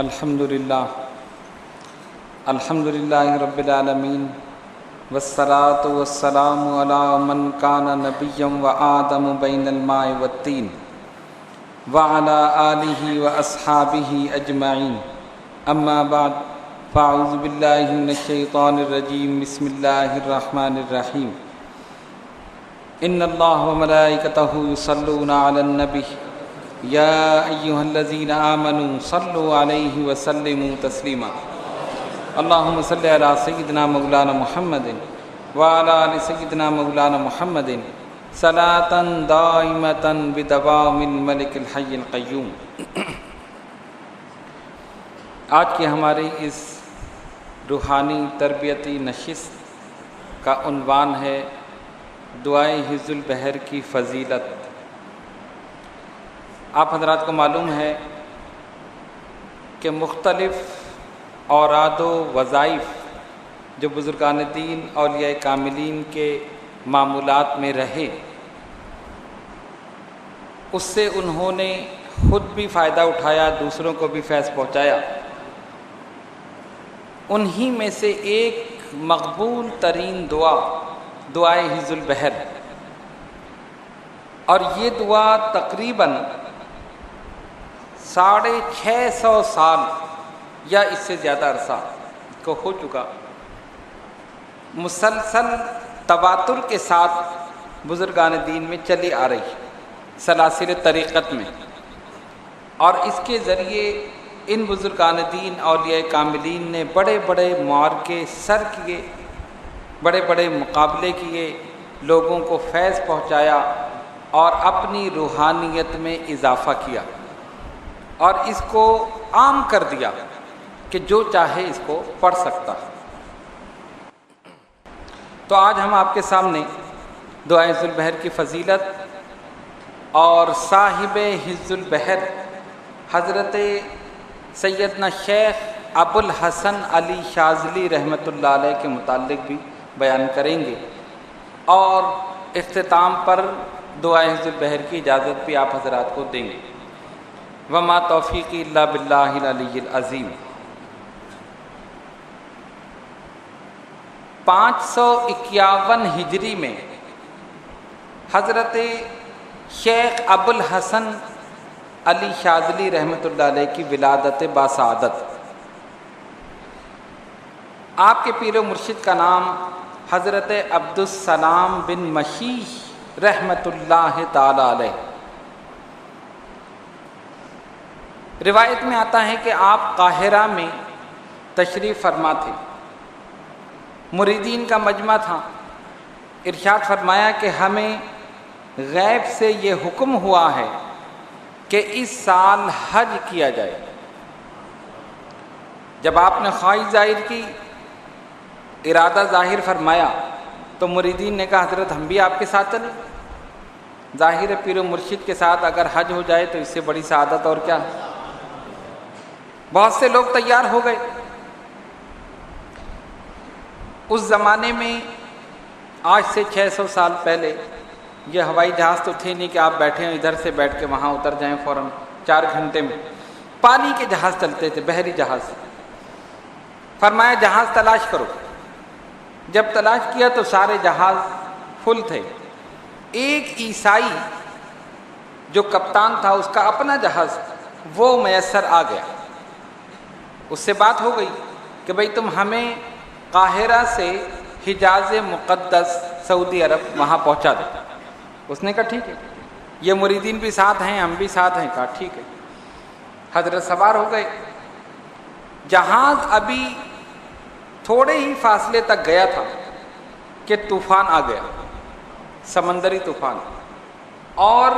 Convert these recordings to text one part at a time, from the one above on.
الحمدللہ رب العالمین والصلاة والسلام علی من کان نبیا وآدم بین الماء والطین وعلی آلہ واصحابہ اجمعین اما بعد فاعوذ باللہ من الشیطان الرجیم بسم اللہ الرحمن الرحیم ان اللہ وملائکتہ یصلون علی النبی یا ایہا الذین آمنوا صلوا علیہ وسلموا تسلیما اللہم صلی علی سیدنا مولانا محمد وعلی آل سیدنا مولانا محمد صلاۃ دائمۃ بدوام الملک الحی القیوم۔ آج کی ہماری اس روحانی تربیتی نشست کا عنوان ہے دعائے حفظ البحر کی فضیلت۔ آپ حضرات کو معلوم ہے کہ مختلف اوراد و وظائف جو بزرگان دین اولیاء کاملین کے معمولات میں رہے، اس سے انہوں نے خود بھی فائدہ اٹھایا، دوسروں کو بھی فیض پہنچایا۔ انہی میں سے ایک مقبول ترین دعائے حفظ البحر، اور یہ دعا تقریباً 650 سال یا اس سے زیادہ عرصہ کو ہو چکا، مسلسل تواتر کے ساتھ بزرگان دین میں چلی آ رہی سلاسل طریقت میں، اور اس کے ذریعے ان بزرگان دین اولیاء کاملین نے بڑے بڑے معرکے سر کیے، بڑے بڑے مقابلے کیے، لوگوں کو فیض پہنچایا اور اپنی روحانیت میں اضافہ کیا، اور اس کو عام کر دیا کہ جو چاہے اس کو پڑھ سکتا ہے۔ تو آج ہم آپ کے سامنے دعائے حفظ البحر کی فضیلت اور صاحب حفظ البحر حضرت سیدنا شیخ ابو الحسن علی شاذلی رحمۃ اللہ علیہ کے متعلق بھی بیان کریں گے، اور اختتام پر دعائے حفظ البحر کی اجازت بھی آپ حضرات کو دیں گے۔ وما توفیقی الا باللہ العلی العظیم۔ 551 ہجری میں حضرت شیخ ابو الحسن علی شاذلی رحمۃ اللہ علیہ کی ولادت باسعادت۔ آپ کے پیر و مرشد کا نام حضرت عبدالسلام بن مشیش رحمۃ اللہ تعالی علیہ۔ روایت میں آتا ہے کہ آپ قاہرہ میں تشریف فرما تھے، مریدین کا مجمع تھا۔ ارشاد فرمایا کہ ہمیں غیب سے یہ حکم ہوا ہے کہ اس سال حج کیا جائے۔ جب آپ نے خواہش ظاہر کی، ارادہ ظاہر فرمایا، تو مریدین نے کہا حضرت ہم بھی آپ کے ساتھ چلیں۔ ظاہر پیر و مرشد کے ساتھ اگر حج ہو جائے تو اس سے بڑی سعادت اور کیا ہے۔ بہت سے لوگ تیار ہو گئے۔ اس زمانے میں آج سے 600 سال پہلے یہ ہوائی جہاز تو تھے نہیں کہ آپ بیٹھے ہیں ادھر سے بیٹھ کے وہاں اتر جائیں فوراً 4 گھنٹے میں۔ پانی کے جہاز چلتے تھے، بحری جہاز۔ فرمایا جہاز تلاش کرو۔ جب تلاش کیا تو سارے جہاز فل تھے۔ ایک عیسائی جو کپتان تھا، اس کا اپنا جہاز وہ میسر آ گیا۔ اس سے بات ہو گئی کہ بھئی تم ہمیں قاہرہ سے حجاز مقدس سعودی عرب وہاں پہنچا دو۔ اس نے کہا ٹھیک ہے، یہ مریدین بھی ساتھ ہیں، ہم بھی ساتھ ہیں۔ کہا ٹھیک ہے۔ حضرت سوار ہو گئے۔ جہاز ابھی تھوڑے ہی فاصلے تک گیا تھا کہ طوفان آ گیا، سمندری طوفان، اور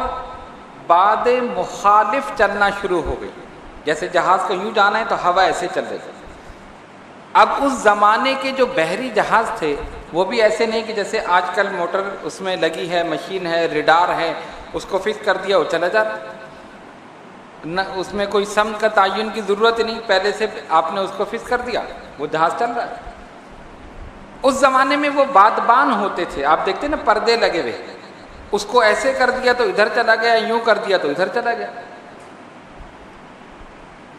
باد مخالف چلنا شروع ہو گئی۔ جیسے جہاز کو یوں جانا ہے تو ہوا ایسے چل رہی تھی۔ اب اس زمانے کے جو بحری جہاز تھے وہ بھی ایسے نہیں کہ جیسے آج کل موٹر اس میں لگی ہے، مشین ہے، ریڈار ہے، اس کو فکس کر دیا وہ چلا جاتا، نہ اس میں کوئی سمت کا تعین کی ضرورت ہی نہیں، پہلے سے آپ نے اس کو فکس کر دیا، وہ جہاز چل رہا ہے۔ اس زمانے میں وہ بادبان ہوتے تھے، آپ دیکھتے نا پردے لگے ہوئے، اس کو ایسے کر دیا تو ادھر چلا گیا، یوں کر دیا تو ادھر چلا گیا۔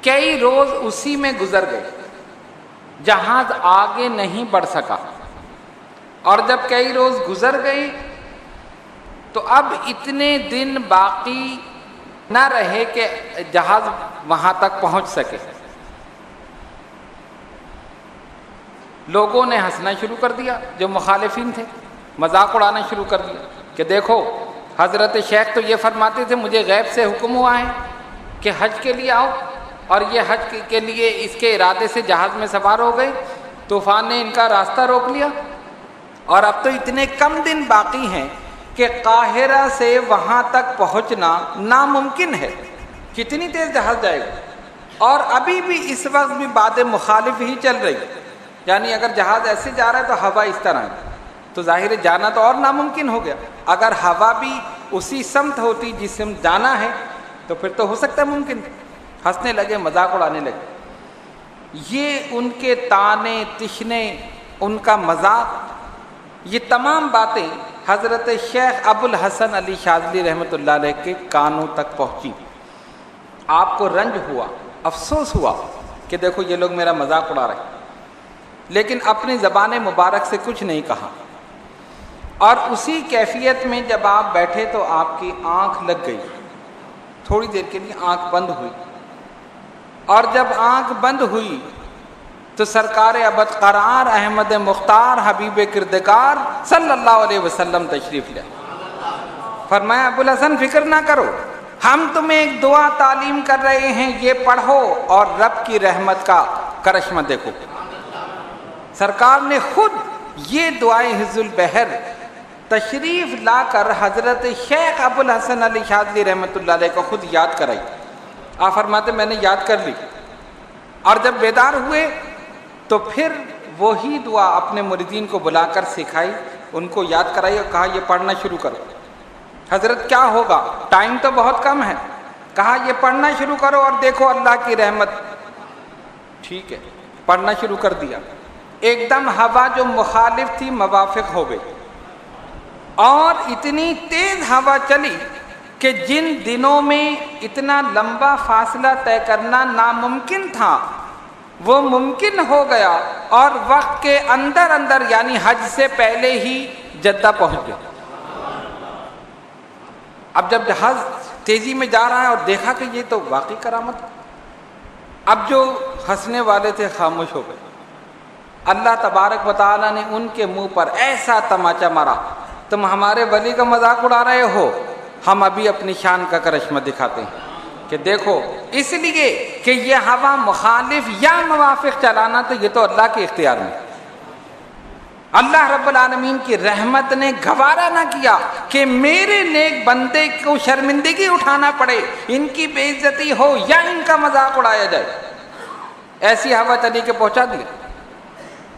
کئی روز اسی میں گزر گئے، جہاز آگے نہیں بڑھ سکا، اور جب کئی روز گزر گئی تو اب اتنے دن باقی نہ رہے کہ جہاز وہاں تک پہنچ سکے۔ لوگوں نے ہنسنا شروع کر دیا، جو مخالفین تھے مذاق اڑانا شروع کر دیا کہ دیکھو حضرت شیخ تو یہ فرماتے تھے مجھے غیب سے حکم ہوا ہے کہ حج کے لیے آؤ، اور یہ حج کے لیے اس کے ارادے سے جہاز میں سوار ہو گئے، طوفان نے ان کا راستہ روک لیا، اور اب تو اتنے کم دن باقی ہیں کہ قاہرہ سے وہاں تک پہنچنا ناممکن ہے، کتنی تیز جہاز جائے گا، اور ابھی بھی اس وقت بھی باد مخالف ہی چل رہی، یعنی اگر جہاز ایسے جا رہا ہے تو ہوا اس طرح ہے، تو ظاہر جانا تو اور ناممکن ہو گیا۔ اگر ہوا بھی اسی سمت ہوتی جس سمت جانا ہے تو پھر تو ہو سکتا ہے ممکن۔ ہنسنے لگے، مذاق اڑانے لگے۔ یہ ان کے طعنے تشنے، ان کا مذاق، یہ تمام باتیں حضرت شیخ ابو الحسن علی شاذلی رحمۃ اللہ علیہ کے کانوں تک پہنچی۔ آپ کو رنج ہوا، افسوس ہوا کہ دیکھو یہ لوگ میرا مذاق اڑا رہے ہیں، لیکن اپنی زبان مبارک سے کچھ نہیں کہا۔ اور اسی کیفیت میں جب آپ بیٹھے تو آپ کی آنکھ لگ گئی، تھوڑی دیر کے لیے آنکھ بند ہوئی، اور جب آنکھ بند ہوئی تو سرکار ابد قرار احمد مختار حبیب کردگار صلی اللہ علیہ وسلم تشریف لے۔ فرمایا ابو الحسن فکر نہ کرو، ہم تمہیں ایک دعا تعلیم کر رہے ہیں، یہ پڑھو اور رب کی رحمت کا کرشمہ دیکھو۔ سرکار نے خود یہ دعائے حفظ البحر تشریف لا کر حضرت شیخ ابو الحسن علی شاذلی رحمۃ اللہ علیہ کو خود یاد کرائی۔ آپ فرماتے میں نے یاد کر لی، اور جب بیدار ہوئے تو پھر وہی دعا اپنے مریدین کو بلا کر سکھائی، ان کو یاد کرائی اور کہا یہ پڑھنا شروع کرو۔ حضرت کیا ہوگا، ٹائم تو بہت کم ہے، کہا یہ پڑھنا شروع کرو اور دیکھو اللہ کی رحمت۔ ٹھیک ہے، پڑھنا شروع کر دیا، ایک دم ہوا جو مخالف تھی موافق ہو گئی، اور اتنی تیز ہوا چلی کہ جن دنوں میں اتنا لمبا فاصلہ طے کرنا ناممکن تھا وہ ممکن ہو گیا، اور وقت کے اندر اندر یعنی حج سے پہلے ہی جدہ پہنچ گئے۔ اب جب جہاز تیزی میں جا رہا ہے اور دیکھا کہ یہ تو واقعی کرامت، اب جو ہنسنے والے تھے خاموش ہو گئے۔ اللہ تبارک و تعالیٰ نے ان کے منہ پر ایسا تماچا مارا، تم ہمارے ولی کا مذاق اڑا رہے ہو، ہم ابھی اپنی شان کا کرشمہ دکھاتے ہیں کہ دیکھو، اس لیے کہ یہ ہوا مخالف یا موافق چلانا تو یہ تو اللہ کے اختیار میں۔ اللہ رب العالمین کی رحمت نے گوارا نہ کیا کہ میرے نیک بندے کو شرمندگی اٹھانا پڑے، ان کی بے عزتی ہو یا ان کا مذاق اڑایا جائے، ایسی ہوا چلی کے پہنچا دیا۔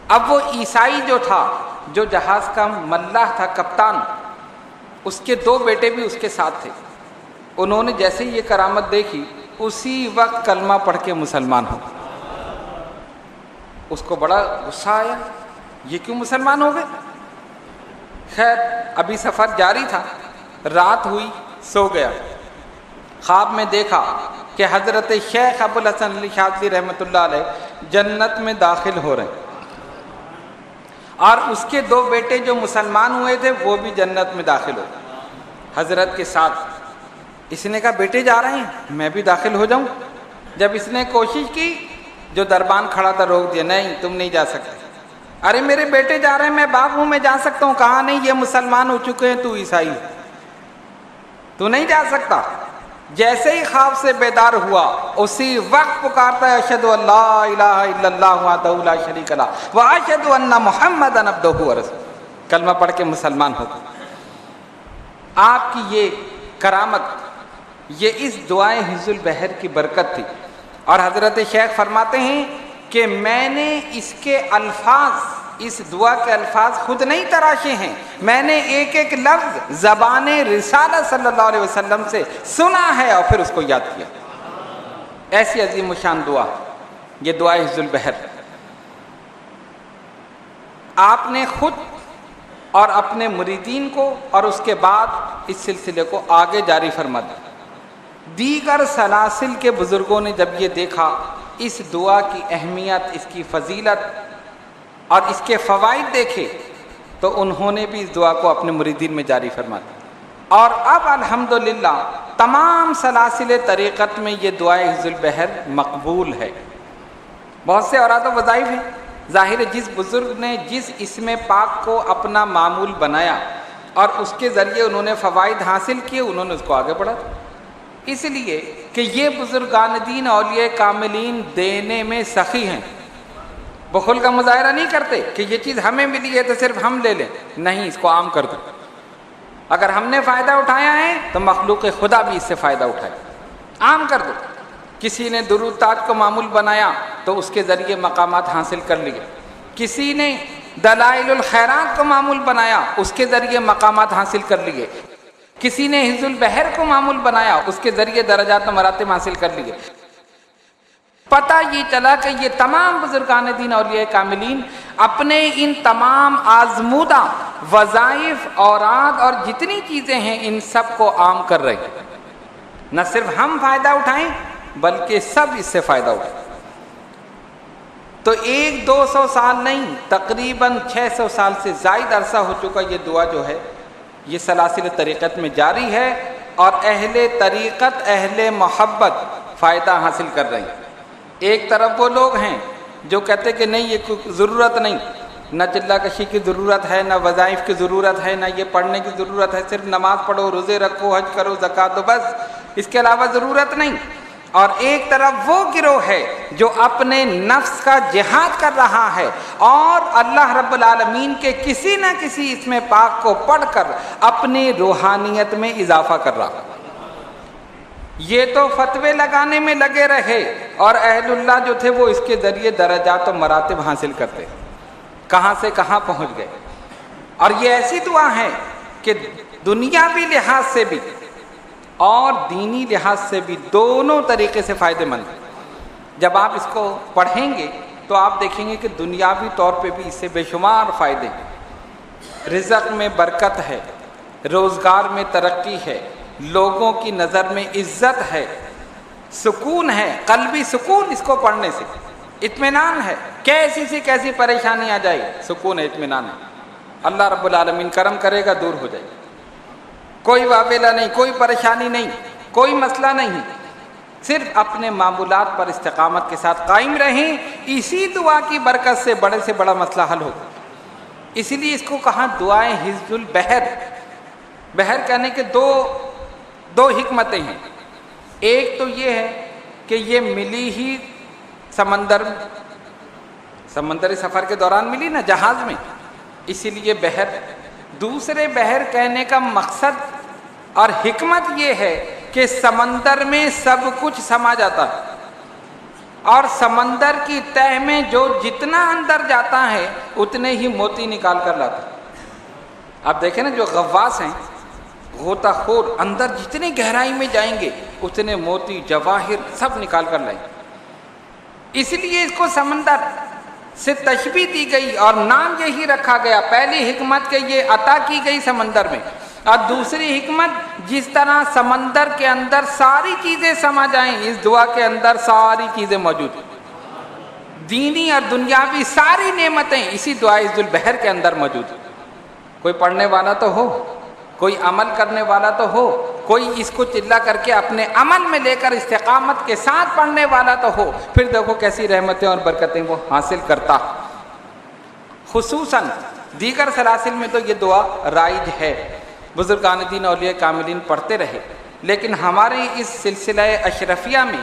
اب وہ عیسائی جو تھا، جو جہاز کا ملاح تھا، کپتان، اس کے دو بیٹے بھی اس کے ساتھ تھے، انہوں نے جیسے یہ کرامت دیکھی اسی وقت کلمہ پڑھ کے مسلمان ہو۔ اس کو بڑا غصہ آیا، یہ کیوں مسلمان ہو گئے؟ خیر ابھی سفر جاری تھا، رات ہوئی، سو گیا، خواب میں دیکھا کہ حضرت شیخ ابو الحسن علی شاذلی رحمۃ اللہ علیہ جنت میں داخل ہو رہے ہیں، اور اس کے دو بیٹے جو مسلمان ہوئے تھے وہ بھی جنت میں داخل ہو حضرت کے ساتھ۔ اس نے کہا بیٹے جا رہے ہیں، میں بھی داخل ہو جاؤں۔ جب اس نے کوشش کی، جو دربان کھڑا تھا روک دیا، نہیں تم نہیں جا سکتے۔ ارے میرے بیٹے جا رہے ہیں، میں باپ ہوں، میں جا سکتا ہوں۔ کہا نہیں، یہ مسلمان ہو چکے ہیں، تو عیسائی ہے، تو نہیں جا سکتا۔ جیسے ہی خواب سے بیدار ہوا اسی وقت پکارتا ہے اشہد ان لا الہ الا اللہ وحدہ لا شریک لہ واشہد ان محمدا عبدہ ورسولہ، کلمہ پڑھ کے مسلمان ہو گئے۔ آپ کی یہ کرامت، یہ اس دعائے حفظ البحر کی برکت تھی۔ اور حضرت شیخ فرماتے ہیں کہ میں نے اس کے الفاظ، اس دعا کے الفاظ خود نہیں تراشے ہیں، میں نے ایک ایک لفظ زبان رسالہ صلی اللہ علیہ وسلم سے سنا ہے اور پھر اس کو یاد کیا۔ ایسی عظیم الشان دعا، یہ دعا حفظ البحر، آپ نے خود اور اپنے مریدین کو اور اس کے بعد اس سلسلے کو آگے جاری فرما دیا۔ دیگر سلاسل کے بزرگوں نے جب یہ دیکھا اس دعا کی اہمیت، اس کی فضیلت اور اس کے فوائد دیکھے، تو انہوں نے بھی اس دعا کو اپنے مریدین میں جاری فرما دیا۔ اور اب الحمدللہ تمام سلاسل طریقت میں یہ دعائے حفظ البحر مقبول ہے۔ بہت سے اوراد و وظائف ہیں، ظاہر ہے جس بزرگ نے جس اسم پاک کو اپنا معمول بنایا اور اس کے ذریعے انہوں نے فوائد حاصل کیے، انہوں نے اس کو آگے بڑھا، اس لیے کہ یہ بزرگان دین اولیاء کاملین دینے میں سخی ہیں، بخل کا مظاہرہ نہیں کرتے کہ یہ چیز ہمیں ملی ہے تو صرف ہم لے لیں، نہیں، اس کو عام کر دو۔ اگر ہم نے فائدہ اٹھایا ہے تو مخلوق خدا بھی اس سے فائدہ اٹھائے، عام کر دو۔ کسی نے درود تاج کو معمول بنایا تو اس کے ذریعے مقامات حاصل کر لیے، کسی نے دلائل الخیرات کو معمول بنایا، اس کے ذریعے مقامات حاصل کر لیے، کسی نے حفظ البحر کو معمول بنایا، اس کے ذریعے درجات و مراتب حاصل کر لیے۔ پتہ یہ چلا کہ یہ تمام بزرگان دین اولیاء کاملین اپنے ان تمام آزمودہ وظائف، اوراد اور جتنی چیزیں ہیں ان سب کو عام کر رہے ہیں، نہ صرف ہم فائدہ اٹھائیں بلکہ سب اس سے فائدہ اٹھائیں۔ تو 100-200 سال نہیں، تقریباً 600 سال سے زائد عرصہ ہو چکا یہ دعا جو ہے یہ سلاسل طریقت میں جاری ہے، اور اہل طریقت، اہل محبت فائدہ حاصل کر رہے ہیں۔ ایک طرف وہ لوگ ہیں جو کہتے کہ نہیں، یہ کوئی ضرورت نہیں، نہ چلہ کشی کی ضرورت ہے، نہ وظائف کی ضرورت ہے، نہ یہ پڑھنے کی ضرورت ہے، صرف نماز پڑھو، روزے رکھو، حج کرو، زکوٰۃ دو، بس اس کے علاوہ ضرورت نہیں۔ اور ایک طرف وہ گروہ ہے جو اپنے نفس کا جہاد کر رہا ہے اور اللہ رب العالمین کے کسی نہ کسی اسم پاک کو پڑھ کر اپنی روحانیت میں اضافہ کر رہا ہے۔ یہ تو فتوے لگانے میں لگے رہے، اور اہل اللہ جو تھے وہ اس کے ذریعے درجات و مراتب حاصل کرتے، کہاں سے کہاں پہنچ گئے۔ اور یہ ایسی دعا ہے کہ دنیاوی لحاظ سے بھی اور دینی لحاظ سے بھی دونوں طریقے سے فائدہ مند ہے۔ جب آپ اس کو پڑھیں گے تو آپ دیکھیں گے کہ دنیاوی طور پہ بھی اس سے بے شمار فائدے ہیں۔ رزق میں برکت ہے، روزگار میں ترقی ہے، لوگوں کی نظر میں عزت ہے، سکون ہے، قلبی سکون اس کو پڑھنے سے، اطمینان ہے، کیسی سی کیسی پریشانی آ جائے سکون ہے، اطمینان ہے، اللہ رب العالمین کرم کرے گا، دور ہو جائے گا، کوئی واویلا نہیں، کوئی پریشانی نہیں، کوئی مسئلہ نہیں، صرف اپنے معمولات پر استقامت کے ساتھ قائم رہیں، اسی دعا کی برکت سے بڑے سے بڑا مسئلہ حل ہوگا۔ اسی لیے اس کو کہا دعائے حفظ البحر۔ بحر کہنے کے دو حکمتیں ہیں، ایک تو یہ ہے کہ یہ ملی ہی سمندری سفر کے دوران ملی نا، جہاز میں، اسی لیے بحر۔ دوسرے بحر کہنے کا مقصد اور حکمت یہ ہے کہ سمندر میں سب کچھ سما جاتا ہے، اور سمندر کی تہ میں جو جتنا اندر جاتا ہے اتنے ہی موتی نکال کر لاتا ہے۔ آپ دیکھیں نا جو غواص ہیں، غوطہ خور، اندر جتنی گہرائی میں جائیں گے اتنے موتی، جواہر سب نکال کر لائیں گے۔ اس لیے اس کو سمندر سے تشبیہ دی گئی اور نام یہی رکھا گیا۔ پہلی حکمت کہ یہ عطا کی گئی سمندر میں، اور دوسری حکمت جس طرح سمندر کے اندر ساری چیزیں سما جائیں، اس دعا کے اندر ساری چیزیں موجود ہیں، دینی اور دنیاوی ساری نعمتیں اسی دعا حفظ البحر کے اندر موجود ہیں۔ کوئی پڑھنے والا تو ہو، کوئی عمل کرنے والا تو ہو، کوئی اس کو چلا کر کے اپنے عمل میں لے کر استقامت کے ساتھ پڑھنے والا تو ہو، پھر دیکھو کیسی رحمتیں اور برکتیں وہ حاصل کرتا۔ خصوصاً دیگر سلاسل میں تو یہ دعا رائج ہے، بزرگان دین اولیاء کاملین پڑھتے رہے، لیکن ہمارے اس سلسلہ اشرفیہ میں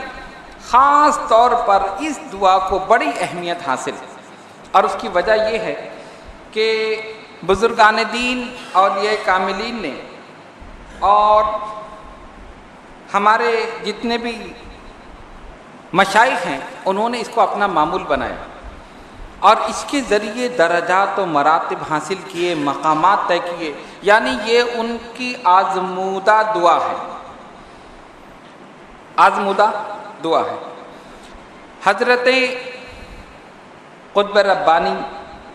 خاص طور پر اس دعا کو بڑی اہمیت حاصل ہے، اور اس کی وجہ یہ ہے کہ بزرگان دین اولیاء کاملین نے اور ہمارے جتنے بھی مشائخ ہیں انہوں نے اس کو اپنا معمول بنایا، اور اس کے ذریعے درجات و مراتب حاصل کیے، مقامات طے کیے، یعنی یہ ان کی آزمودہ دعا ہے، آزمودہ دعا ہے۔ حضرت قطب ربانی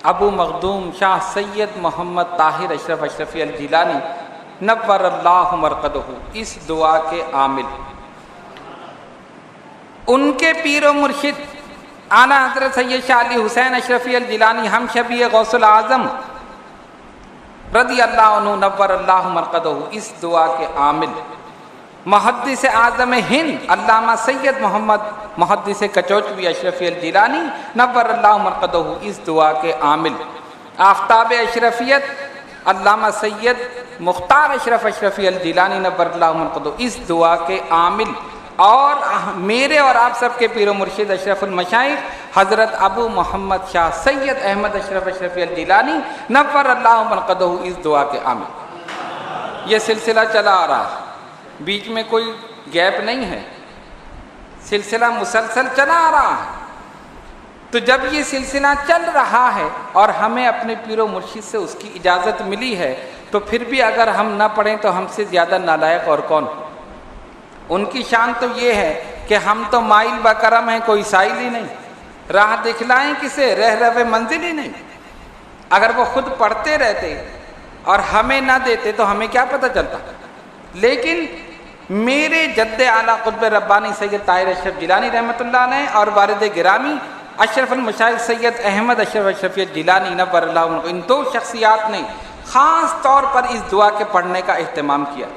ابو مخدوم شاہ سید محمد طاہر اشرف اشرفی الجیلانی نور اللہ مرقدہ اس دعا کے عامل، ان کے پیر و مرشد اعلیٰ حضرت سید شاہ علی حسین اشرفی الجیلانی ہم شبیہ غوث العظم رضی اللہ عنہ نور اللہ مرقدہ اس دعا کے عامل محدث اعظم ہند علامہ سید محمد محدث کچوچوی اشرفی الجیلانی نور اللہ مرقدہ اس دعا کے عامل آفتاب اشرفیت علامہ سید مختار اشرف اشرفی الجیلانی نور اللہ مرقدہ اس دعا کے عامل اور میرے اور آپ سب کے پیر و مرشد اشرف المشائخ حضرت ابو محمد شاہ سید احمد اشرف اشرفی الجیلانی نور اللہ مرقدہ اس دعا کے عامل۔ یہ سلسلہ چلا آ رہا ہے، بیچ میں کوئی گیپ نہیں ہے، سلسلہ مسلسل چلا آ رہا ہے۔ تو جب یہ سلسلہ چل رہا ہے اور ہمیں اپنے پیر و مرشد سے اس کی اجازت ملی ہے، تو پھر بھی اگر ہم نہ پڑھیں تو ہم سے زیادہ نالائق اور کون؟ ان کی شان تو یہ ہے کہ ہم تو مائل بکرم ہیں، کوئی سائل ہی نہیں، راہ دکھلائیں کسے، رہ منزل ہی نہیں۔ اگر وہ خود پڑھتے رہتے اور ہمیں نہ دیتے تو ہمیں کیا پتہ چلتا۔ لیکن میرے جد اعلیٰ قطب ربانی سید طاہر اشرف جیلانی رحمۃ اللہ علیہ اور والد گرامی اشرف المشائخ سید احمد اشرف اشرفی الجیلانی نور اللہ عنہ، ان دو شخصیات نے خاص طور پر اس دعا کے پڑھنے کا اہتمام کیا۔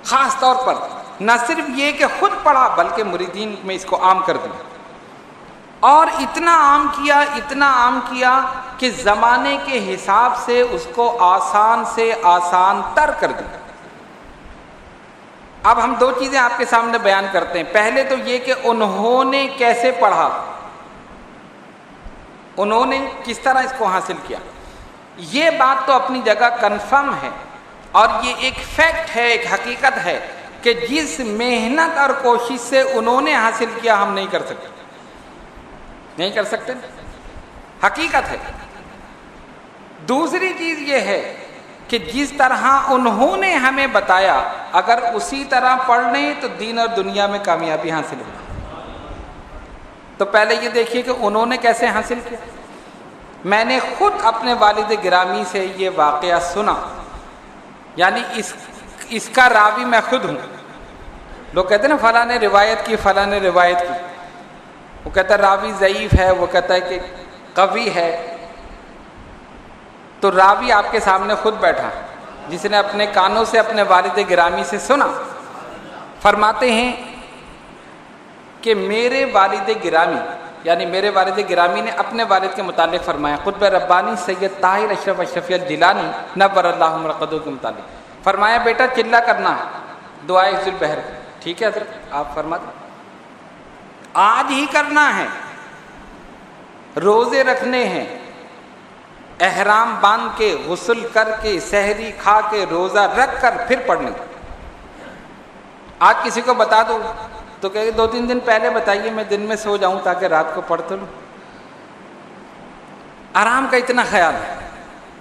خاص طور پر نہ صرف یہ کہ خود پڑھا بلکہ مریدین میں اس کو عام کر دیا، اور اتنا عام کیا کہ زمانے کے حساب سے اس کو آسان سے آسان تر کر دیا۔ اب ہم دو چیزیں آپ کے سامنے بیان کرتے ہیں۔ پہلے تو یہ کہ انہوں نے کیسے پڑھا، انہوں نے کس طرح اس کو حاصل کیا۔ یہ بات تو اپنی جگہ کنفرم ہے اور یہ ایک فیکٹ ہے، ایک حقیقت ہے کہ جس محنت اور کوشش سے انہوں نے حاصل کیا ہم نہیں کر سکتے، حقیقت ہے۔ دوسری چیز یہ ہے کہ جس طرح انہوں نے ہمیں بتایا اگر اسی طرح پڑھ لیں تو دین اور دنیا میں کامیابی حاصل ہوگی۔ تو پہلے یہ دیکھیے کہ انہوں نے کیسے حاصل کیا۔ میں نے خود اپنے والد گرامی سے یہ واقعہ سنا، یعنی اس کا راوی میں خود ہوں۔ لوگ کہتے ہیں نا فلاں نے روایت کی، فلاں نے روایت کی، وہ کہتا ہے راوی ضعیف ہے، وہ کہتا ہے کہ قوی ہے۔ تو راوی آپ کے سامنے خود بیٹھا جس نے اپنے کانوں سے اپنے والد گرامی سے سنا، فرماتے ہیں کہ میرے والد گرامی، یعنی میرے والد گرامی نے اپنے والد کے متعلق فرمایا، قطب ربانی سید طاہر اشرف اشرفی الجیلانی نور اللہ مرقدہ کے متعلق فرمایا، بیٹا چلہ کرنا ہے دعائے حفظ البحر۔ ٹھیک ہے حضرت، آپ فرما دیں، آج ہی کرنا ہے، روزے رکھنے ہیں، احرام باندھ کے غسل کر کے سحری کھا کے روزہ رکھ کر پھر پڑھنے۔ آج کسی کو بتا دو تو کہے 2-3 دن پہلے بتائیے، میں دن میں سو جاؤں تاکہ رات کو پڑھتا لوں۔ آرام کا اتنا خیال ہے،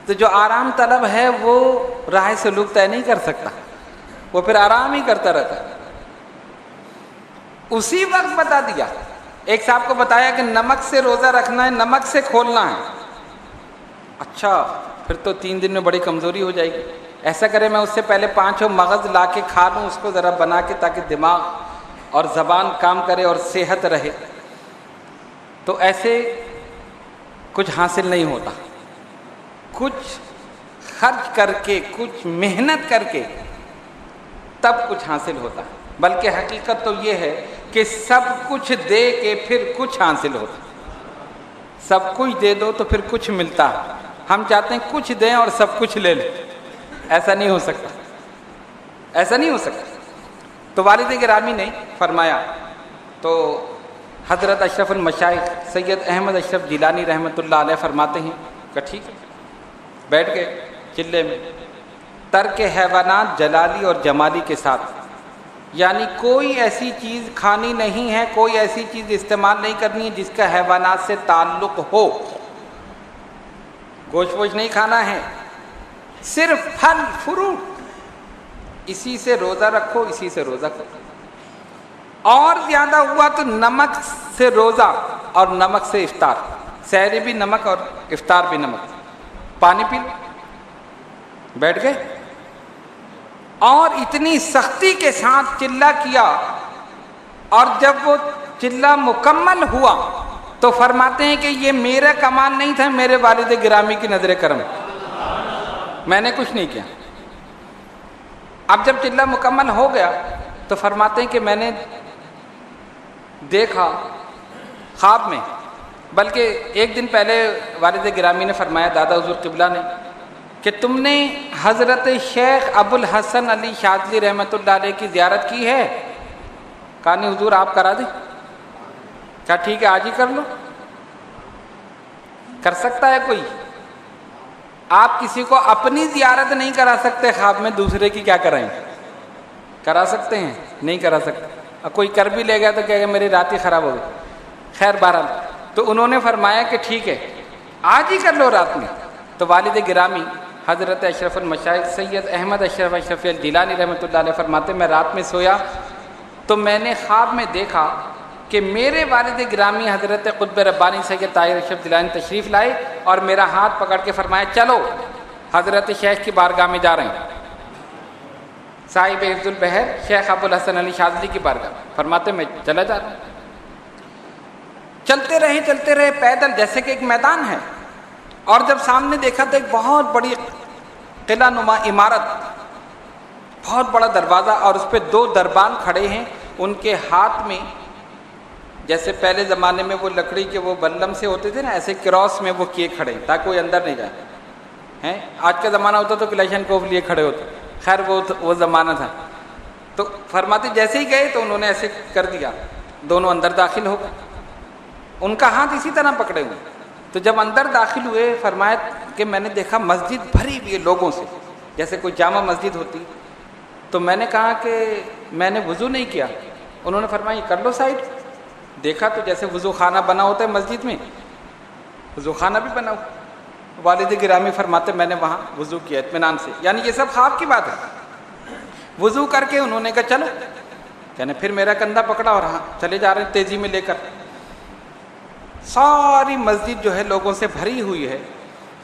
تو جو آرام طلب ہے وہ راہ سلوک طے نہیں کر سکتا، وہ پھر آرام ہی کرتا رہتا ہے۔ اسی وقت بتا دیا، ایک صاحب کو بتایا کہ نمک سے روزہ رکھنا ہے، نمک سے کھولنا ہے۔ اچھا، پھر تو 3 دن میں بڑی کمزوری ہو جائے گی، ایسا کرے میں اس سے پہلے 5 مغز لا کے کھا لوں، اس کو ذرا بنا کے، تاکہ دماغ اور زبان کام کرے اور صحت رہے۔ تو ایسے کچھ حاصل نہیں ہوتا، کچھ خرچ کر کے، کچھ محنت کر کے تب کچھ حاصل ہوتا ہے۔ بلکہ حقیقت تو یہ ہے کہ سب کچھ دے کے پھر کچھ حاصل ہوتا، سب کچھ دے دو تو پھر کچھ ملتا ہے۔ ہم چاہتے ہیں کچھ دیں اور سب کچھ لے لیں، ایسا نہیں ہو سکتا، ایسا نہیں ہو سکتا۔ تو والد گرامی نے فرمایا، تو حضرت اشرف المشائخ سید احمد اشرف جیلانی رحمۃ اللہ علیہ فرماتے ہیں کہ ٹھیک ہے، بیٹھ گئے چلے میں، ترک حیوانات جلالی اور جمالی کے ساتھ، یعنی کوئی ایسی چیز کھانی نہیں ہے، کوئی ایسی چیز استعمال نہیں کرنی ہے جس کا حیوانات سے تعلق ہو، گوشت ووشت نہیں کھانا ہے، صرف پھل فروٹ، اسی سے روزہ رکھو، اسی سے روزہ کرو۔ اور زیادہ ہوا تو نمک سے روزہ اور نمک سے افطار، سحری بھی نمک اور افطار بھی نمک، پانی پی لو۔ بیٹھ گئے اور اتنی سختی کے ساتھ چلہ کیا اور جب وہ چلہ مکمل ہوا تو فرماتے ہیں کہ یہ میرا کمال نہیں تھا، میرے والد گرامی کی نظر کرم، میں نے کچھ نہیں کیا۔ اب جب چلہ مکمل ہو گیا تو فرماتے ہیں کہ میں نے دیکھا خواب میں، بلکہ ایک دن پہلے والد گرامی نے فرمایا، دادا حضور قبلہ نے، کہ تم نے حضرت شیخ ابو الحسن علی شاذلی رحمۃ اللہ علیہ کی زیارت کی ہے؟ کہا نہیں حضور، آپ کرا دیں۔ کہا ٹھیک ہے، آج ہی کر لو۔ کر سکتا ہے کوئی؟ آپ کسی کو اپنی زیارت نہیں کرا سکتے خواب میں، دوسرے کی کیا کرائیں؟ کرا سکتے ہیں؟ نہیں کرا سکتے۔ اور کوئی کر بھی لے گا تو کہے گا میری رات ہی خراب ہو گئی۔ خیر بہرحال، تو انہوں نے فرمایا کہ ٹھیک ہے آج ہی کر لو رات میں۔ تو والد گرامی حضرت اشرف المشائخ سید احمد اشرف اشرفی الجیلانی رحمۃ اللہ علیہ فرماتے میں رات میں سویا تو میں نے خواب میں دیکھا کہ میرے والد گرامی حضرت قطب ربانی سید طاہر اشرف جیلانی تشریف لائے اور میرا ہاتھ پکڑ کے فرمایا چلو حضرت شیخ کی بارگاہ میں جا رہے ہیں، صاحب حفظ البحر شیخ ابو الحسن علی شاذلی کی بارگاہ۔ فرماتے میں چلا جا رہا ہوں۔ چلتے رہے پیدل، جیسے کہ ایک میدان ہے، اور جب سامنے دیکھا تو ایک بہت بڑی قلعہ نما عمارت، بہت بڑا دروازہ، اور اس پہ 2 دربان کھڑے ہیں، ان کے ہاتھ میں جیسے پہلے زمانے میں وہ لکڑی کے وہ بلم سے ہوتے تھے نا، ایسے کراس میں وہ کیے کھڑے تاکہ کوئی اندر نہیں جائے ہیں۔ آج کا زمانہ ہوتا تو کلیشن کوف لیے کھڑے ہوتے، خیر وہ زمانہ تھا۔ تو فرماتے جیسے ہی گئے تو انہوں نے ایسے کر دیا، دونوں اندر داخل ہو گئے، ان کا ہاتھ اسی طرح پکڑے ہوئے۔ تو جب اندر داخل ہوئے فرمایا کہ میں نے دیکھا مسجد بھری ہوئی ہے لوگوں سے، جیسے کوئی جامع مسجد ہوتی۔ تو میں نے کہا کہ میں نے وضو نہیں کیا۔ انہوں نے فرمایا یہ کر لو سائڈ۔ دیکھا تو جیسے وضو خانہ بنا ہوتا ہے مسجد میں، وضو خانہ بھی بنا ہوا۔ والد گرامی فرماتے میں نے وہاں وضو کیا اطمینان سے، یعنی یہ سب خواب کی بات ہے۔ وضو کر کے انہوں نے کہا چلو، یعنی پھر میرا کندھا پکڑا اور ہاں چلے جا رہے ہیں تیزی میں لے کر۔ ساری مسجد جو ہے لوگوں سے بھری ہوئی ہے،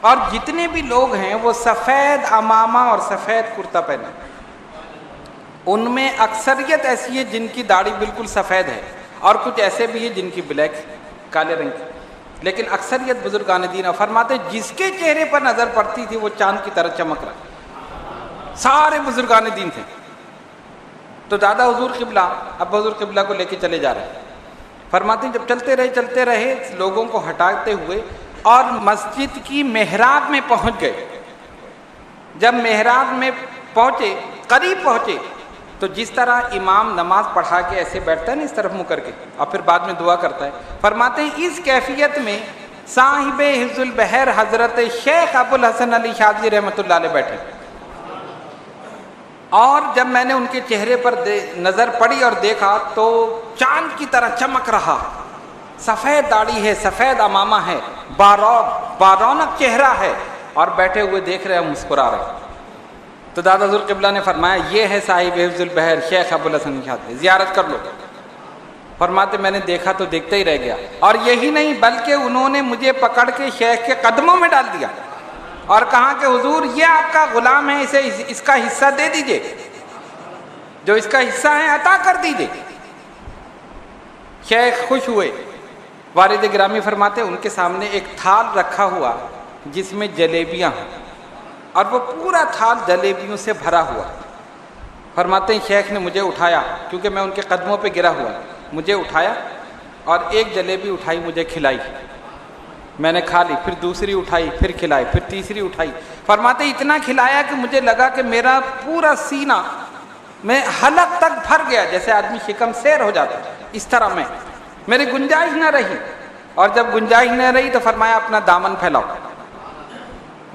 اور جتنے بھی لوگ ہیں وہ سفید عمامہ اور سفید کرتا پہنے۔ ان میں اکثریت ایسی ہے جن کی داڑھی بالکل سفید ہے، اور کچھ ایسے بھی ہیں جن کی بلیک کالے رنگ کی، لیکن اکثریت بزرگان دین فرماتے جس کے چہرے پر نظر پڑتی تھی وہ چاند کی طرح چمک رہا، سارے بزرگان دین تھے۔ تو دادا حضور قبلہ ابا حضور قبلہ کو لے کے چلے جا رہے ہیں۔ فرماتے ہیں جب چلتے رہے لوگوں کو ہٹاتے ہوئے اور مسجد کی محراب میں پہنچ گئے۔ جب محراب میں پہنچے، قریب پہنچے، تو جس طرح امام نماز پڑھا کے ایسے بیٹھتا ہے نا اس طرف منہ کر کے، اور پھر بعد میں دعا کرتا ہے، فرماتے ہیں اس کیفیت میں صاحب حفظ البحر حضرت شیخ ابو الحسن علی شاذلی رحمۃ اللہ علیہ بیٹھے، اور جب میں نے ان کے چہرے پر نظر پڑی اور دیکھا تو چاند کی طرح چمک رہا، سفید داڑھی ہے، سفید عمامہ ہے، بارونق چہرہ ہے، اور بیٹھے ہوئے دیکھ رہے ہیں، مسکرا رہے۔ تو دادا حضور قبلہ نے فرمایا یہ ہے صاحب حفظ البحر شیخ ابو الحسن شاذلی، زیارت کر لو۔ فرماتے میں نے دیکھا تو دیکھتا ہی رہ گیا، اور یہی نہیں بلکہ انہوں نے مجھے پکڑ کے شیخ کے قدموں میں ڈال دیا اور کہا کہ حضور یہ آپ کا غلام ہے، اسے اس کا حصہ دے دیجئے، جو اس کا حصہ ہے عطا کر دیجئے۔ شیخ خوش ہوئے۔ والد گرامی فرماتے ان کے سامنے ایک تھال رکھا ہوا جس میں جلیبیاں ہیں، اور وہ پورا تھال جلیبیوں سے بھرا ہوا۔ فرماتے ہیں شیخ نے مجھے اٹھایا، کیونکہ میں ان کے قدموں پہ گرا ہوا، مجھے اٹھایا اور ایک جلیبی اٹھائی مجھے کھلائی، میں نے کھا لی، پھر دوسری اٹھائی، پھر کھلائی، پھر تیسری اٹھائی۔ فرماتے اتنا کھلایا کہ مجھے لگا کہ میرا پورا سینہ میں حلق تک بھر گیا، جیسے آدمی شکم سیر ہو جاتا ہے، اس طرح میں میری گنجائش نہ رہی۔ اور جب گنجائش نہ رہی تو فرمایا اپنا دامن پھیلاؤ۔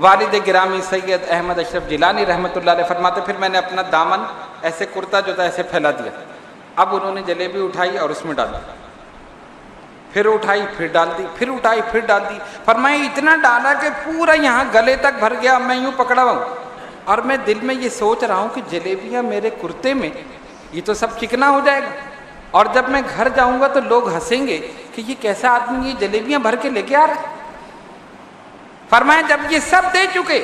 والد گرامی سید احمد اشرف جیلانی رحمۃ اللہ علیہ فرماتے پھر میں نے اپنا دامن ایسے کرتا جو تھا ایسے پھیلا دیا۔ اب انہوں نے جلیبی اٹھائی اور اس میں ڈال دی، پھر اٹھائی پھر ڈال دی، پھر اٹھائی پھر ڈال دی۔ فرمایا اتنا ڈالا کہ پورا یہاں گلے تک بھر گیا، میں یوں پکڑا ہوا ہوں، اور میں دل میں یہ سوچ رہا ہوں کہ جلیبیاں میرے کرتے میں، یہ تو سب چکنا ہو جائے گا، اور جب میں گھر جاؤں گا تو لوگ ہنسیں گے کہ یہ کیسا آدمی یہ جلیبیاں بھر کے لے کے آ رہا ہے۔ فرمایا جب یہ سب دے چکے،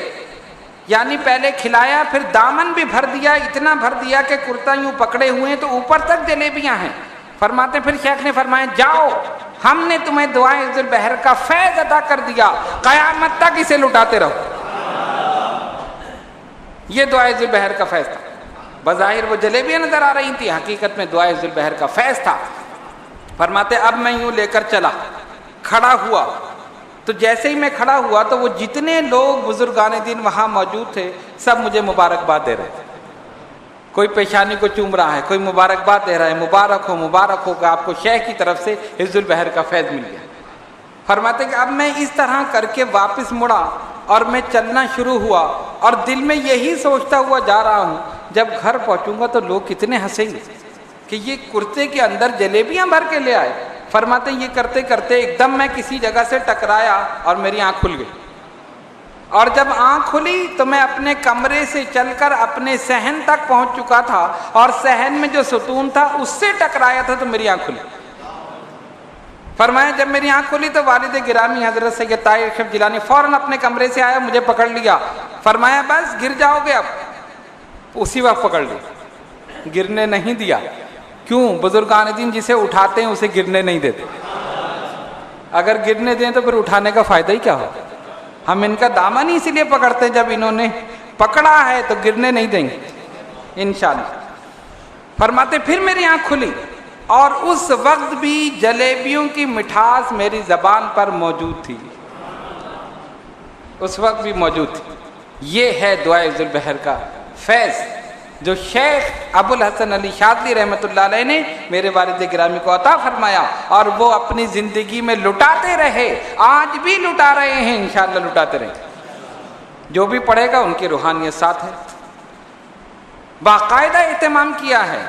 یعنی پہلے کھلایا پھر دامن بھی بھر دیا، اتنا بھر دیا کہ کرتا یوں پکڑے ہوئے ہیں تو اوپر تک جلیبیاں ہیں۔ فرماتے ہیں پھر شیخ نے فرمایا جاؤ، ہم نے تمہیں دعائے عز البحر کا فیض عطا کر دیا، قیامت تک اسے لٹاتے رہو۔ یہ دعائے عز البحر کا فیض تھا۔ بظاہر وہ جلیبیاں نظر آ رہی تھی، حقیقت میں دعائے عز البحر کا فیض تھا۔ فرماتے اب میں یوں لے کر چلا، کھڑا ہوا، تو جیسے ہی میں کھڑا ہوا تو وہ جتنے لوگ بزرگان دین وہاں موجود تھے سب مجھے مبارکباد دے رہے تھے۔ کوئی پیشانی کو چوم رہا ہے، کوئی مبارکباد دے رہا ہے، مبارک ہو کہ آپ کو شیخ کی طرف سے عز البحر کا فیض مل گیا۔ فرماتے کہ اب میں اس طرح کر کے واپس مڑا اور میں چلنا شروع ہوا، اور دل میں یہی سوچتا ہوا جا رہا ہوں جب گھر پہنچوں گا تو لوگ کتنے ہنسیں گے کہ یہ کرتے کے اندر جلیبیاں بھر کے لے آئے۔ فرماتے یہ کرتے کرتے ایک دم میں کسی جگہ سے ٹکرایا اور میری آنکھ کھل گئی، اور جب آنکھ کھلی تو میں اپنے کمرے سے چل کر اپنے صحن تک پہنچ چکا تھا، اور صحن میں جو ستون تھا اس سے ٹکرایا تھا تو میری آنکھ کھلی۔ فرمایا جب میری آنکھ کھلی تو والد گرامی حضرت سید طاہر اشرف جیلانی فوراً اپنے کمرے سے آیا، مجھے پکڑ لیا، فرمایا بس گر جاؤ گے اب۔ اسی وقت پکڑ لیا، گرنے نہیں دیا۔ کیوں؟ بزرگان دین جسے اٹھاتے ہیں اسے گرنے نہیں دیتے۔ اگر گرنے دیں تو پھر اٹھانے کا فائدہ ہی کیا ہو؟ ہم ان کا دامن ہی اسی لیے پکڑتے ہیں، جب انہوں نے پکڑا ہے تو گرنے نہیں دیں گے انشاءاللہ۔ فرماتے پھر میری آنکھ کھلی، اور اس وقت بھی جلیبیوں کی مٹھاس میری زبان پر موجود تھی، اس وقت بھی موجود تھی۔ یہ ہے دعائے عز البحر کا فیض جو شیخ ابو الحسن علی شاذلی رحمۃ اللہ علیہ نے میرے والد گرامی کو عطا فرمایا، اور وہ اپنی زندگی میں لٹاتے رہے، آج بھی لٹا رہے ہیں، انشاءاللہ لٹاتے رہیں۔ جو بھی پڑھے گا ان کی روحانیت ساتھ ہے۔ باقاعدہ اہتمام کیا ہے،